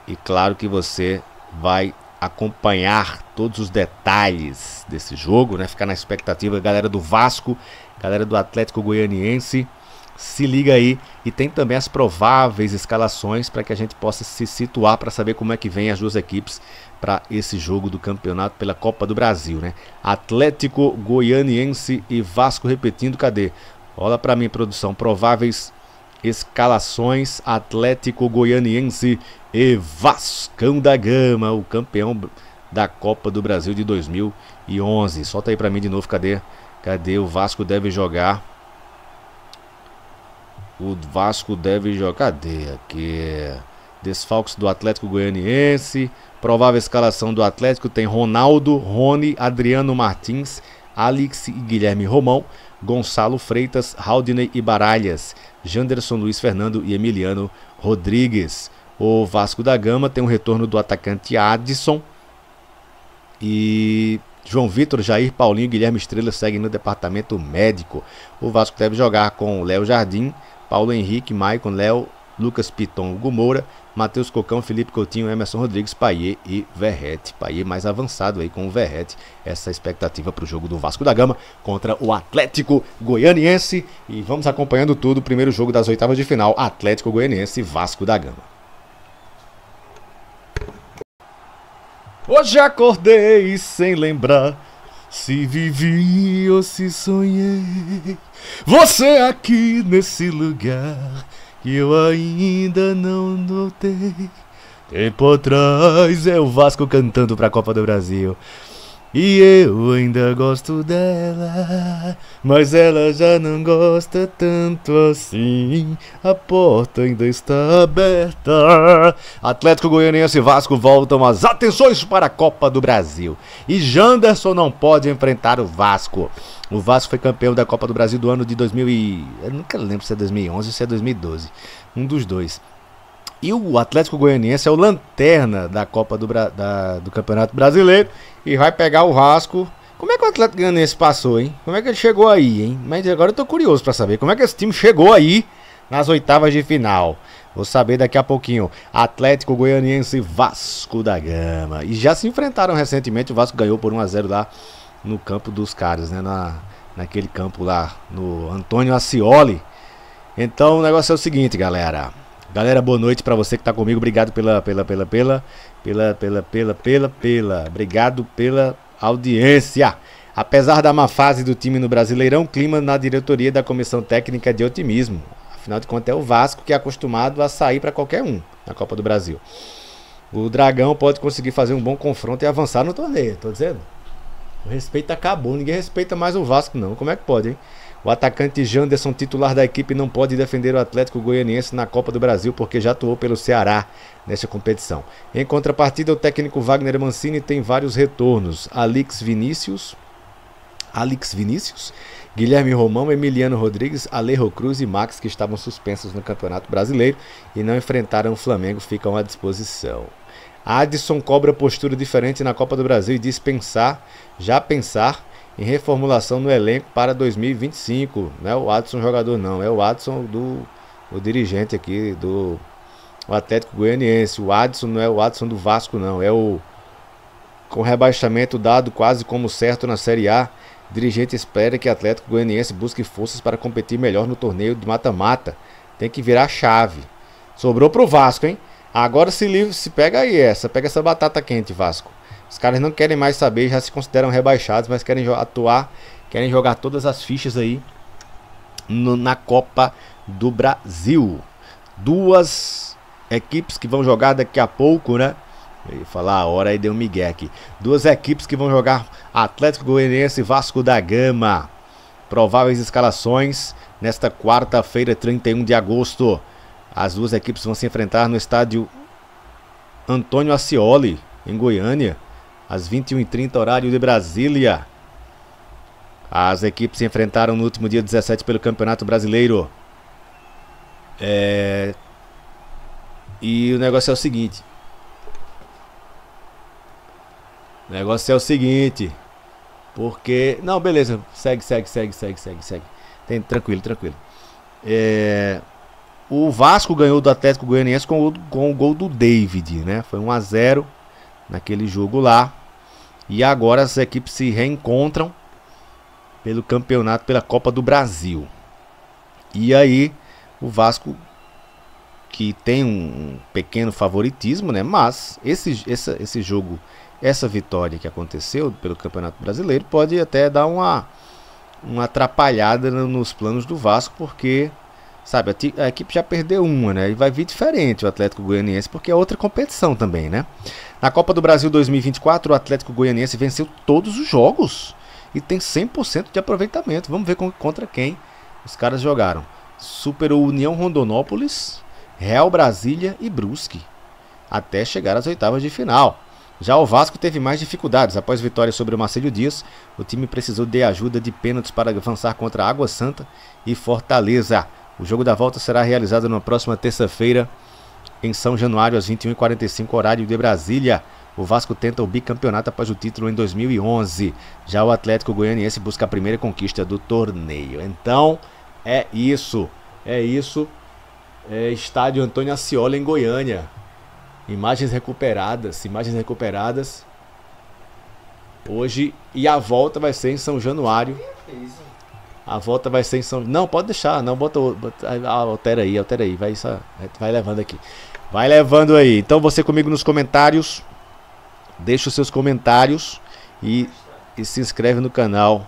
E claro que você vai acompanhar todos os detalhes desse jogo, né? Ficar na expectativa, galera do Vasco, galera do Atlético Goianiense, se liga aí. E tem também as prováveis escalações para que a gente possa se situar para saber como é que vem as duas equipes para esse jogo do campeonato pela Copa do Brasil, né? Atlético Goianiense e Vasco repetindo, cadê? Olha para mim, produção, prováveis escalações: Atlético Goianiense e Vascão da Gama, o campeão da Copa do Brasil de 2011. Solta aí pra mim de novo, cadê o Vasco deve jogar? O Vasco deve jogar, cadê aqui? Desfalques do Atlético Goianiense, provável escalação do Atlético: tem Ronaldo, Rony, Adriano Martins, Alex e Guilherme Romão, Gonçalo Freitas, Haldney e Baralhas, Janderson, Luiz Fernando e Emiliano Rodrigues. O Vasco da Gama tem um retorno do atacante Adson e João Vitor, Jair, Paulinho e Guilherme Estrela seguem no departamento médico. O Vasco deve jogar com Léo Jardim, Paulo Henrique, Maicon, Léo, Lucas Piton, Hugo Moura, Matheus Cocão, Felipe Coutinho, Emerson Rodrigues, Payet e Verratti. Payet mais avançado aí com o Verratti. Essa é a expectativa para o jogo do Vasco da Gama contra o Atlético Goianiense. E vamos acompanhando tudo. Primeiro jogo das oitavas de final: Atlético Goianiense e Vasco da Gama. Hoje acordei sem lembrar se vivi ou se sonhei. Você aqui nesse lugar que eu ainda não notei. Tempo atrás é o Vasco cantando pra Copa do Brasil. E eu ainda gosto dela, mas ela já não gosta tanto assim. A porta ainda está aberta. Atlético Goianiense e Vasco voltam as atenções para a Copa do Brasil. E Janderson não pode enfrentar o Vasco. O Vasco foi campeão da Copa do Brasil do ano de 2000 e... eu nunca lembro se é 2011 ou se é 2012. Um dos dois. E o Atlético Goianiense é o lanterna da Copa do Campeonato Brasileiro e vai pegar o Vasco. Como é que o Atlético Goianiense passou, hein? Como é que ele chegou aí, hein? Mas agora eu tô curioso pra saber como é que esse time chegou aí nas oitavas de final. Vou saber daqui a pouquinho. Atlético Goianiense e Vasco da Gama. E já se enfrentaram recentemente, o Vasco ganhou por 1-0 lá no campo dos caras, né? Naquele campo lá, no Antônio Ascioli. Então o negócio é o seguinte, galera. Galera, boa noite pra você que tá comigo. Obrigado obrigado pela audiência. Apesar da má fase do time no Brasileirão, clima na diretoria da comissão técnica de otimismo. Afinal de contas é o Vasco que é acostumado a sair pra qualquer um na Copa do Brasil. O Dragão pode conseguir fazer um bom confronto e avançar no torneio, tô dizendo. O respeito acabou, ninguém respeita mais o Vasco não. Como é que pode, hein? O atacante Janderson, titular da equipe, não pode defender o Atlético Goianiense na Copa do Brasil porque já atuou pelo Ceará nesta competição. Em contrapartida, o técnico Wagner Mancini tem vários retornos. Alex Vinícius, Guilherme Romão, Emiliano Rodrigues, Alejo Cruz e Max, que estavam suspensos no Campeonato Brasileiro e não enfrentaram o Flamengo, ficam à disposição. Adson cobra postura diferente na Copa do Brasil e diz pensar em reformulação no elenco para 2025. Não é o Adson jogador não, é o Adson o dirigente aqui do Atlético Goianiense. O Adson não é o Adson do Vasco não, é o com rebaixamento dado quase como certo na Série A. O dirigente espera que o Atlético Goianiense busque forças para competir melhor no torneio de mata-mata. Tem que virar chave. Sobrou pro Vasco, hein? Agora se pega aí pega essa batata quente, Vasco. Os caras não querem mais saber, já se consideram rebaixados, mas querem atuar, querem jogar todas as fichas aí na Copa do Brasil. Duas equipes que vão jogar daqui a pouco, né? Eu ia falar a hora, aí deu um migué aqui. Duas equipes que vão jogar, Atlético Goianiense e Vasco da Gama. Prováveis escalações nesta quarta-feira, 31 de agosto. As duas equipes vão se enfrentar no estádio Antônio Ascioli, em Goiânia, às 21h30, horário de Brasília. As equipes se enfrentaram no último dia 17 pelo Campeonato Brasileiro. E o negócio é o seguinte. Porque... não, beleza. Segue. Tranquilo. O Vasco ganhou do Atlético Goianiense com o gol do David, né? Foi 1-0 naquele jogo lá. E agora as equipes se reencontram pelo campeonato, pela Copa do Brasil. E aí o Vasco, que tem um pequeno favoritismo, né? Mas esse jogo, essa vitória que aconteceu pelo Campeonato Brasileiro pode até dar uma atrapalhada nos planos do Vasco, porque, sabe, a equipe já perdeu uma, né? E vai vir diferente o Atlético Goianiense, porque é outra competição também, né? Na Copa do Brasil 2024, o Atlético Goianiense venceu todos os jogos e tem 100% de aproveitamento. Vamos ver contra quem os caras jogaram. Superou União Rondonópolis, Real Brasília e Brusque, até chegar às oitavas de final. Já o Vasco teve mais dificuldades. Após vitória sobre o Marcelo Dias, o time precisou de ajuda de pênaltis para avançar contra Água Santa e Fortaleza. O jogo da volta será realizado na próxima terça-feira, em São Januário, às 21h45, horário de Brasília. O Vasco tenta o bicampeonato após o título em 2011. Já o Atlético Goianiense busca a primeira conquista do torneio. Então, é isso. Estádio Antônio Ascioli, em Goiânia. Imagens recuperadas hoje. E a volta vai ser em São Januário. Não, pode deixar. Não, altera aí. Vai levando aqui. Vai levando aí. Então você comigo nos comentários. Deixa os seus comentários. E se inscreve no canal.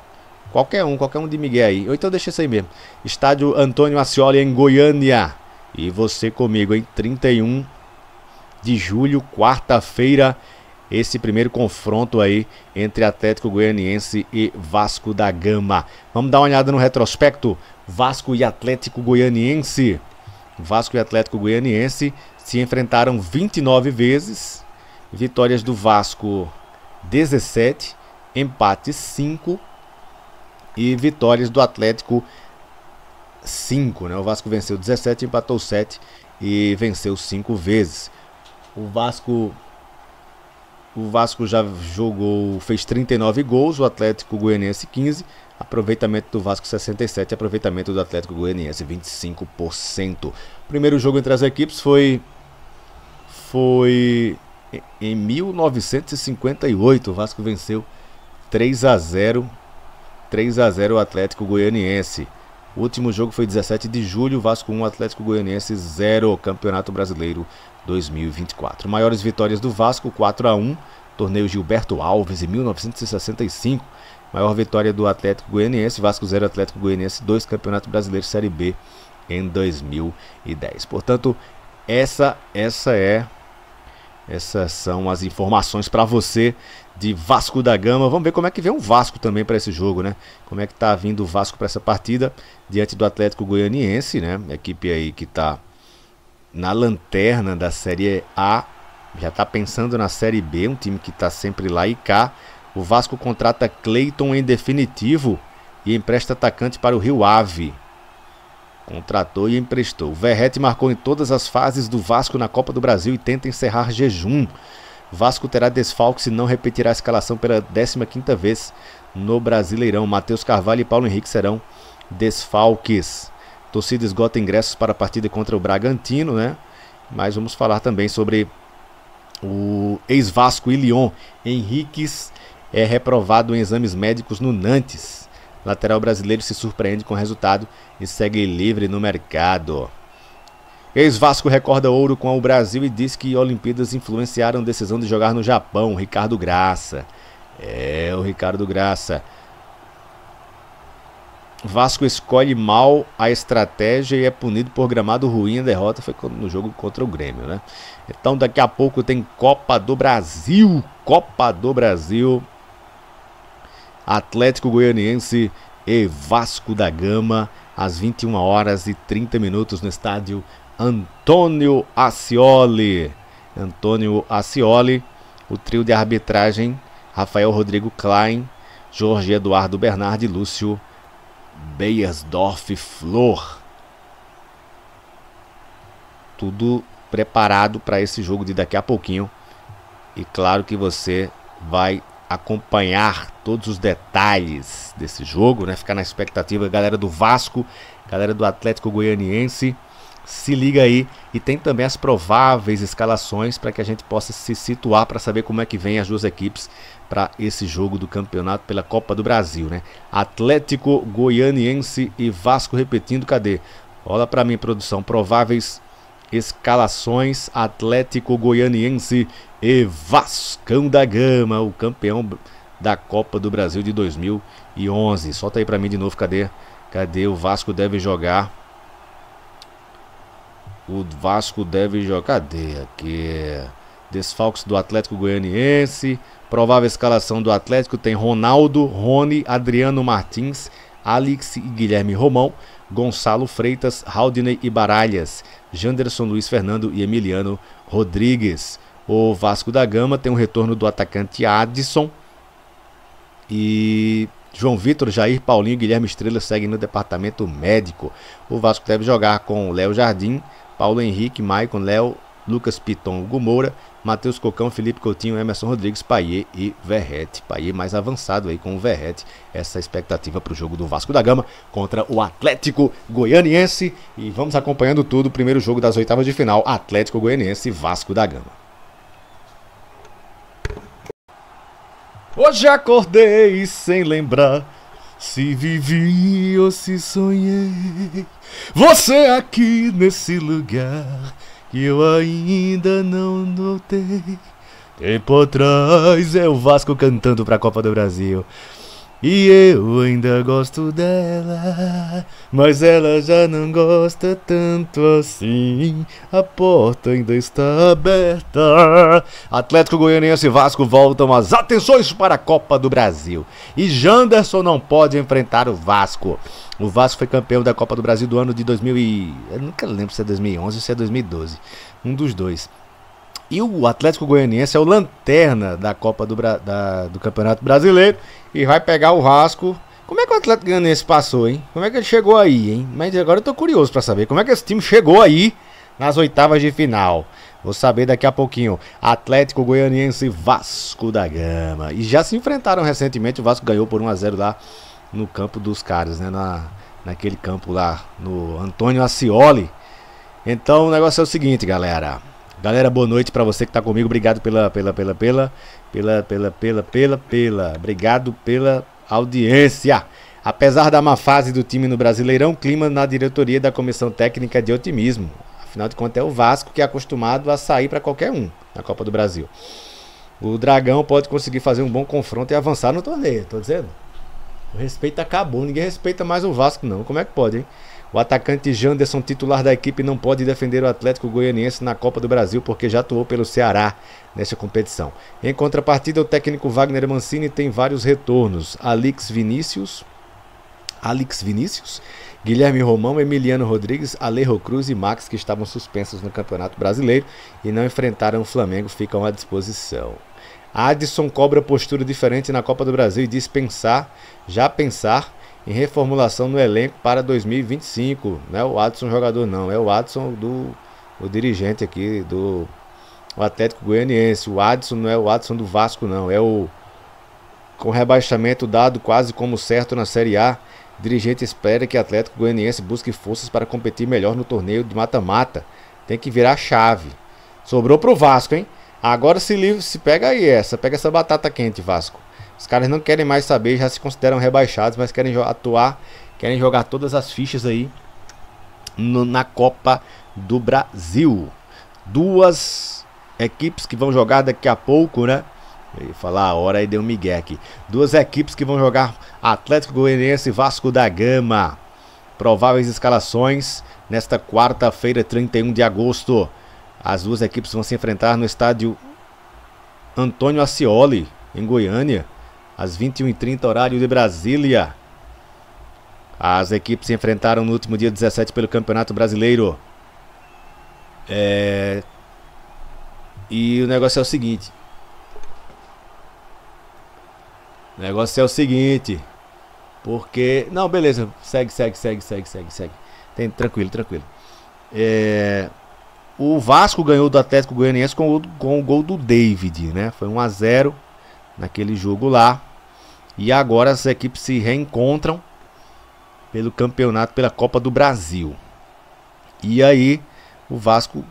Qualquer um de Miguel aí. Ou então deixa isso aí mesmo. Estádio Antônio Ascioli, em Goiânia. E você comigo em 31 de julho, quarta-feira, esse primeiro confronto aí entre Atlético Goianiense e Vasco da Gama. Vamos dar uma olhada no retrospecto. Vasco e Atlético Goianiense. Vasco e Atlético Goianiense se enfrentaram 29 vezes. Vitórias do Vasco 17, empates 5 e vitórias do Atlético 5, né? O Vasco venceu 17, empatou 7 e venceu 5 vezes. O Vasco já jogou, fez 39 gols, o Atlético Goianiense 15, aproveitamento do Vasco 67, aproveitamento do Atlético Goianiense 25%. O primeiro jogo entre as equipes foi em 1958, o Vasco venceu 3-0 o Atlético Goianiense. O último jogo foi 17 de julho, Vasco 1, Atlético Goianiense 0, Campeonato Brasileiro 2024. Maiores vitórias do Vasco, 4-1, torneio Gilberto Alves em 1965. Maior vitória do Atlético Goianiense, Vasco 0, Atlético Goianiense 2, Campeonato Brasileiro Série B em 2010. Portanto, essas são as informações para você de Vasco da Gama. Vamos ver como é que vem o Vasco também para esse jogo, né? Como é que tá vindo o Vasco para essa partida diante do Atlético Goianiense, né? Equipe aí que tá na lanterna da Série A, já tá pensando na Série B, um time que tá sempre lá e cá. O Vasco contrata Cleiton em definitivo e empresta atacante para o Rio Ave. Contratou e emprestou. O Verratti marcou em todas as fases do Vasco na Copa do Brasil e tenta encerrar jejum. Vasco terá desfalques e não repetirá a escalação pela 15ª vez no Brasileirão. Matheus Carvalho e Paulo Henrique serão desfalques. Torcida esgota ingressos para a partida contra o Bragantino, né? Mas vamos falar também sobre o ex-Vasco e Lyon. Henriques é reprovado em exames médicos no Nantes. Lateral brasileiro se surpreende com o resultado e segue livre no mercado. Ex-Vasco recorda ouro com o Brasil e diz que Olimpíadas influenciaram a decisão de jogar no Japão. Ricardo Graça. O Ricardo Graça. Vasco escolhe mal a estratégia e é punido por gramado ruim. A derrota foi no jogo contra o Grêmio, né? Então daqui a pouco tem Copa do Brasil. Copa do Brasil. Atlético Goianiense e Vasco da Gama às 21h30 no estádio Antônio Ascioli. Antônio Ascioli. O trio de arbitragem: Rafael Rodrigo Klein, Jorge Eduardo Bernardi e Lúcio Beiersdorf Flor. Tudo preparado para esse jogo de daqui a pouquinho. E claro que você vai acompanhar todos os detalhes desse jogo, né? Ficar na expectativa, galera do Vasco, galera do Atlético Goianiense, se liga aí. E tem também as prováveis escalações para que a gente possa se situar para saber como é que vem as duas equipes para esse jogo do campeonato pela Copa do Brasil, né? Atlético Goianiense e Vasco repetindo, cadê? Olha para mim, produção, prováveis escalações: Atlético Goianiense e Vascão da Gama, o campeão da Copa do Brasil de 2011. Solta aí pra mim de novo, cadê o Vasco deve jogar? O Vasco deve jogar, cadê aqui? Desfalques do Atlético Goianiense, provável escalação do Atlético: tem Ronaldo, Rony, Adriano Martins, Alex e Guilherme Romão, Gonçalo Freitas, Haldney e Baralhas, Janderson, Luiz Fernando e Emiliano Rodrigues. O Vasco da Gama tem um retorno do atacante Adson e João Vitor, Jair, Paulinho e Guilherme Estrela seguem no departamento médico. O Vasco deve jogar com Léo Jardim, Paulo Henrique, Maicon, Léo, Lucas Piton, Hugo Moura, Matheus Cocão, Felipe Coutinho, Emerson Rodrigues, Payet e Verratti. Payet mais avançado aí com o Verratti. Essa é a expectativa para o jogo do Vasco da Gama contra o Atlético Goianiense. E vamos acompanhando tudo. Primeiro jogo das oitavas de final: Atlético Goianiense e Vasco da Gama. Hoje acordei sem lembrar se vivi ou se sonhei. Você aqui nesse lugar que eu ainda não notei. Tempo atrás é o Vasco cantando pra Copa do Brasil. E eu ainda gosto dela, mas ela já não gosta tanto assim. A porta ainda está aberta. Atlético Goianiense e Vasco voltam as atenções para a Copa do Brasil. E Janderson não pode enfrentar o Vasco. O Vasco foi campeão da Copa do Brasil do ano de 2000 e... eu nunca lembro se é 2011 ou se é 2012. Um dos dois. E o Atlético Goianiense é o lanterna da Copa do Campeonato Brasileiro e vai pegar o Vasco. Como é que o Atlético Goianiense passou, hein? Como é que ele chegou aí, hein? Mas agora eu tô curioso pra saber como é que esse time chegou aí nas oitavas de final. Vou saber daqui a pouquinho. Atlético Goianiense e Vasco da Gama. E já se enfrentaram recentemente, o Vasco ganhou por 1-0 lá no campo dos caras, né? Naquele campo lá, no Antônio Ascioli. Então o negócio é o seguinte, galera. Galera, boa noite pra você que tá comigo. Obrigado Obrigado pela audiência. Apesar da má fase do time no Brasileirão, clima na diretoria da comissão técnica é de otimismo. Afinal de contas é o Vasco que é acostumado a sair pra qualquer um na Copa do Brasil. O Dragão pode conseguir fazer um bom confronto e avançar no torneio, tô dizendo. O respeito acabou, ninguém respeita mais o Vasco não. Como é que pode, hein? O atacante Janderson, titular da equipe, não pode defender o Atlético Goianiense na Copa do Brasil porque já atuou pelo Ceará nesta competição. Em contrapartida, o técnico Wagner Mancini tem vários retornos. Alex Vinícius, Guilherme Romão, Emiliano Rodrigues, Alejo Cruz e Max, que estavam suspensos no Campeonato Brasileiro e não enfrentaram o Flamengo, ficam à disposição. Adson cobra postura diferente na Copa do Brasil e diz pensar em reformulação no elenco para 2025. Não é o Adson jogador não, é o Adson o dirigente aqui do Atlético Goianiense. O Adson não é o Adson do Vasco não, é o com rebaixamento dado quase como certo na Série A. O dirigente espera que o Atlético Goianiense busque forças para competir melhor no torneio de mata-mata. Tem que virar chave. Sobrou pro Vasco, hein? Agora se pega aí pega essa batata quente, Vasco. Os caras não querem mais saber, já se consideram rebaixados, mas querem atuar, querem jogar todas as fichas aí na Copa do Brasil. Duas equipes que vão jogar daqui a pouco, né? Eu ia falar a hora e deu um migué aqui. Duas equipes que vão jogar Atlético Goianiense e Vasco da Gama. Prováveis escalações nesta quarta-feira, 31 de agosto. As duas equipes vão se enfrentar no estádio Antônio Ascioli, em Goiânia, às 21h30, horário de Brasília. As equipes se enfrentaram no último dia 17 pelo Campeonato Brasileiro. E o negócio é o seguinte. Porque... não, beleza. Segue. Tranquilo. O Vasco ganhou do Atlético Goianiense com o gol do David, né? Foi 1-0 naquele jogo lá. E agora as equipes se reencontram pelo campeonato, pela Copa do Brasil. E aí o Vasco,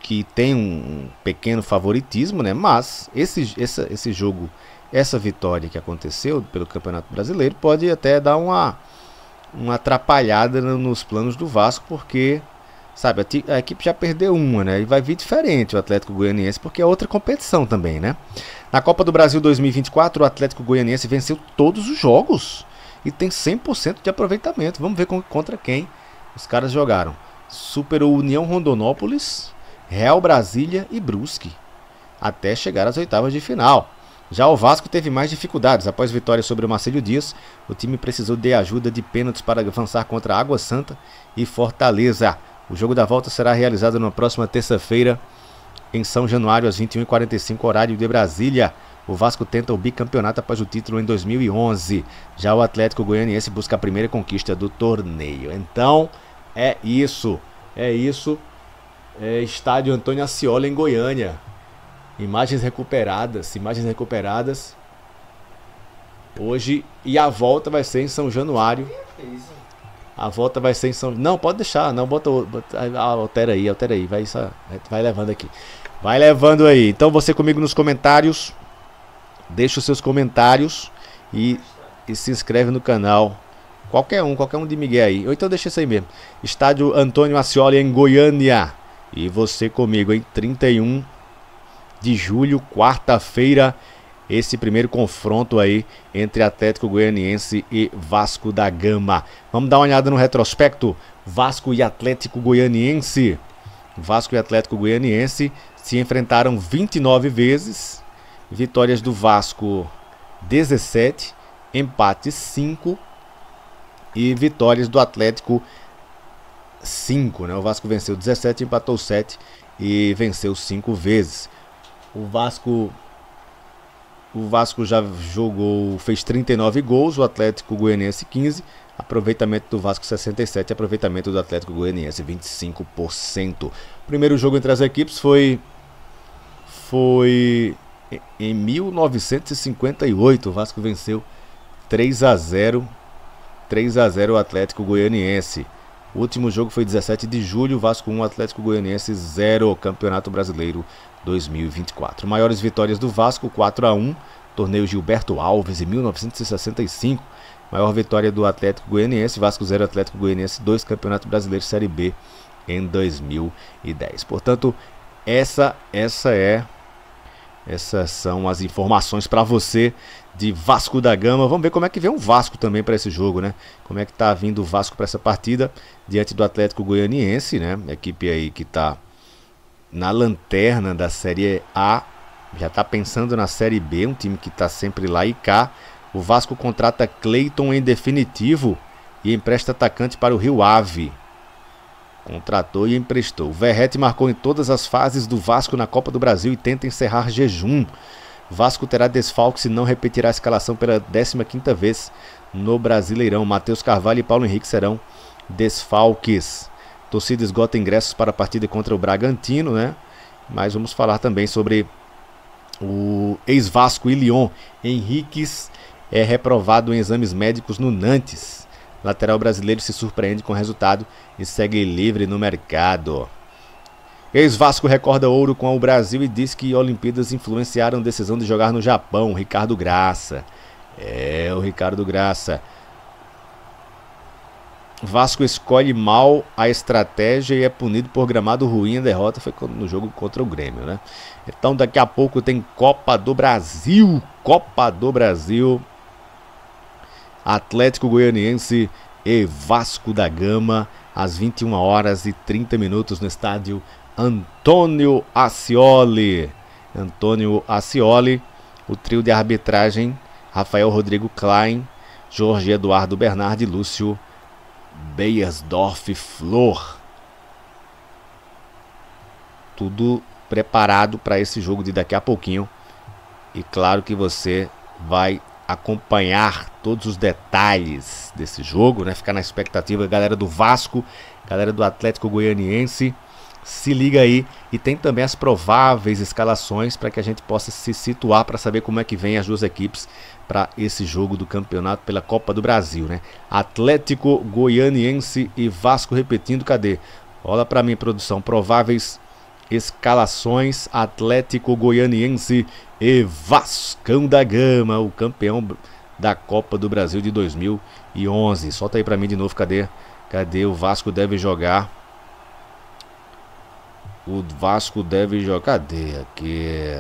que tem um pequeno favoritismo, né? Mas esse jogo, essa vitória que aconteceu pelo Campeonato Brasileiro pode até dar uma atrapalhada nos planos do Vasco, porque... sabe, a equipe já perdeu uma, né? E vai vir diferente o Atlético Goianiense, porque é outra competição também, né? Na Copa do Brasil 2024, o Atlético Goianiense venceu todos os jogos e tem 100% de aproveitamento. Vamos ver contra quem os caras jogaram. Superou União Rondonópolis, Real Brasília e Brusque, até chegar às oitavas de final. Já o Vasco teve mais dificuldades. Após vitória sobre o Marcílio Dias, o time precisou de ajuda de pênaltis para avançar contra Água Santa e Fortaleza. O jogo da volta será realizado na próxima terça-feira em São Januário, às 21h45, horário de Brasília. O Vasco tenta o bicampeonato após o título em 2011. Já o Atlético Goianiense busca a primeira conquista do torneio. Então, é isso. Estádio Antônio Ascioli, em Goiânia. Imagens recuperadas hoje. E a volta vai ser em São Januário. A volta vai ser em São... não, pode deixar. Não, altera aí. Vai levando aqui. Vai levando aí. Então você comigo nos comentários. Deixa os seus comentários. E se inscreve no canal. Qualquer um de Miguel aí. Ou então deixa isso aí mesmo. Estádio Antônio Ascioli, em Goiânia. E você comigo, em 31 de julho, quarta-feira, esse primeiro confronto aí entre Atlético Goianiense e Vasco da Gama. Vamos dar uma olhada no retrospecto. Vasco e Atlético Goianiense. Vasco e Atlético Goianiense se enfrentaram 29 vezes. Vitórias do Vasco 17, empates 5 e vitórias do Atlético 5, né? O Vasco venceu 17, empatou 7 e venceu 5 vezes. O Vasco já jogou, fez 39 gols, o Atlético Goianiense 15. Aproveitamento do Vasco 67, aproveitamento do Atlético Goianiense 25%. O primeiro jogo entre as equipes foi em 1958. O Vasco venceu 3-0 o Atlético Goianiense. O último jogo foi 17 de julho, Vasco 1, Atlético Goianiense 0, Campeonato Brasileiro 2024. Maiores vitórias do Vasco, 4-1, torneio Gilberto Alves em 1965. Maior vitória do Atlético Goianiense, Vasco 0, Atlético Goianiense 2, Campeonato Brasileiro Série B em 2010. Portanto, essas são as informações para você de Vasco da Gama. Vamos ver como é que vem o Vasco também para esse jogo, né? Como é que tá vindo o Vasco para essa partida diante do Atlético Goianiense, né? Equipe aí que tá na lanterna da Série A, já tá pensando na Série B, um time que tá sempre lá e cá. O Vasco contrata Cleiton em definitivo e empresta atacante para o Rio Ave. Contratou e emprestou. O Verratti marcou em todas as fases do Vasco na Copa do Brasil e tenta encerrar jejum. Vasco terá desfalques e não repetirá a escalação pela 15ª vez no Brasileirão. Matheus Carvalho e Paulo Henrique serão desfalques. Torcida esgota ingressos para a partida contra o Bragantino, né? Mas vamos falar também sobre o ex-Vasco e Lyon. Henriques é reprovado em exames médicos no Nantes. Lateral brasileiro se surpreende com o resultado e segue livre no mercado. Ex-Vasco recorda ouro com o Brasil e diz que Olimpíadas influenciaram a decisão de jogar no Japão. Ricardo Graça. O Ricardo Graça. Vasco escolhe mal a estratégia e é punido por gramado ruim. A derrota foi no jogo contra o Grêmio, né? Então daqui a pouco tem Copa do Brasil. Copa do Brasil. Atlético Goianiense e Vasco da Gama, às 21h30 no estádio Antônio Ascioli. Antônio Ascioli, o trio de arbitragem, Rafael Rodrigo Klein, Jorge Eduardo Bernardi e Lúcio Beiersdorf Flor. Tudo preparado para esse jogo de daqui a pouquinho. E claro que você vai acompanhar todos os detalhes desse jogo, né? Ficar na expectativa, galera do Vasco, galera do Atlético Goianiense, se liga aí. E tem também as prováveis escalações para que a gente possa se situar para saber como é que vem as duas equipes para esse jogo do campeonato pela Copa do Brasil, né? Atlético Goianiense e Vasco repetindo, cadê? Olha para mim, produção, prováveis escalações: Atlético Goianiense e Vascão da Gama, o campeão da Copa do Brasil de 2011. Solta aí pra mim de novo, cadê o Vasco deve jogar? O Vasco deve jogar, cadê aqui?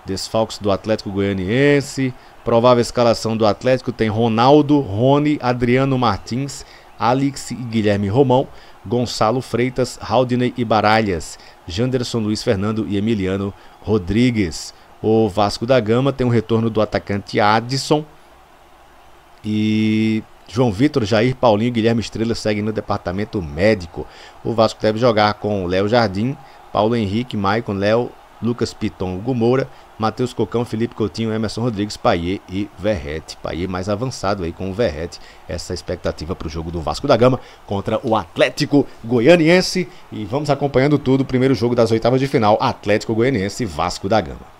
Desfalques do Atlético Goianiense, provável escalação do Atlético: tem Ronaldo, Rony, Adriano Martins, Alex e Guilherme Romão, Gonçalo Freitas, Haldney e Baralhas, Janderson, Luiz Fernando e Emiliano Rodrigues. O Vasco da Gama tem o retorno do atacante Adson e João Vitor, Jair, Paulinho e Guilherme Estrela seguem no departamento médico. O Vasco deve jogar com Léo Jardim, Paulo Henrique, Maicon, Léo, Lucas Piton, Hugo Moura, Matheus Cocão, Felipe Coutinho, Emerson Rodrigues, Payet e Verratti. Payet mais avançado aí com o Verratti. Essa é a expectativa para o jogo do Vasco da Gama contra o Atlético Goianiense. E vamos acompanhando tudo. Primeiro jogo das oitavas de final, Atlético Goianiense e Vasco da Gama.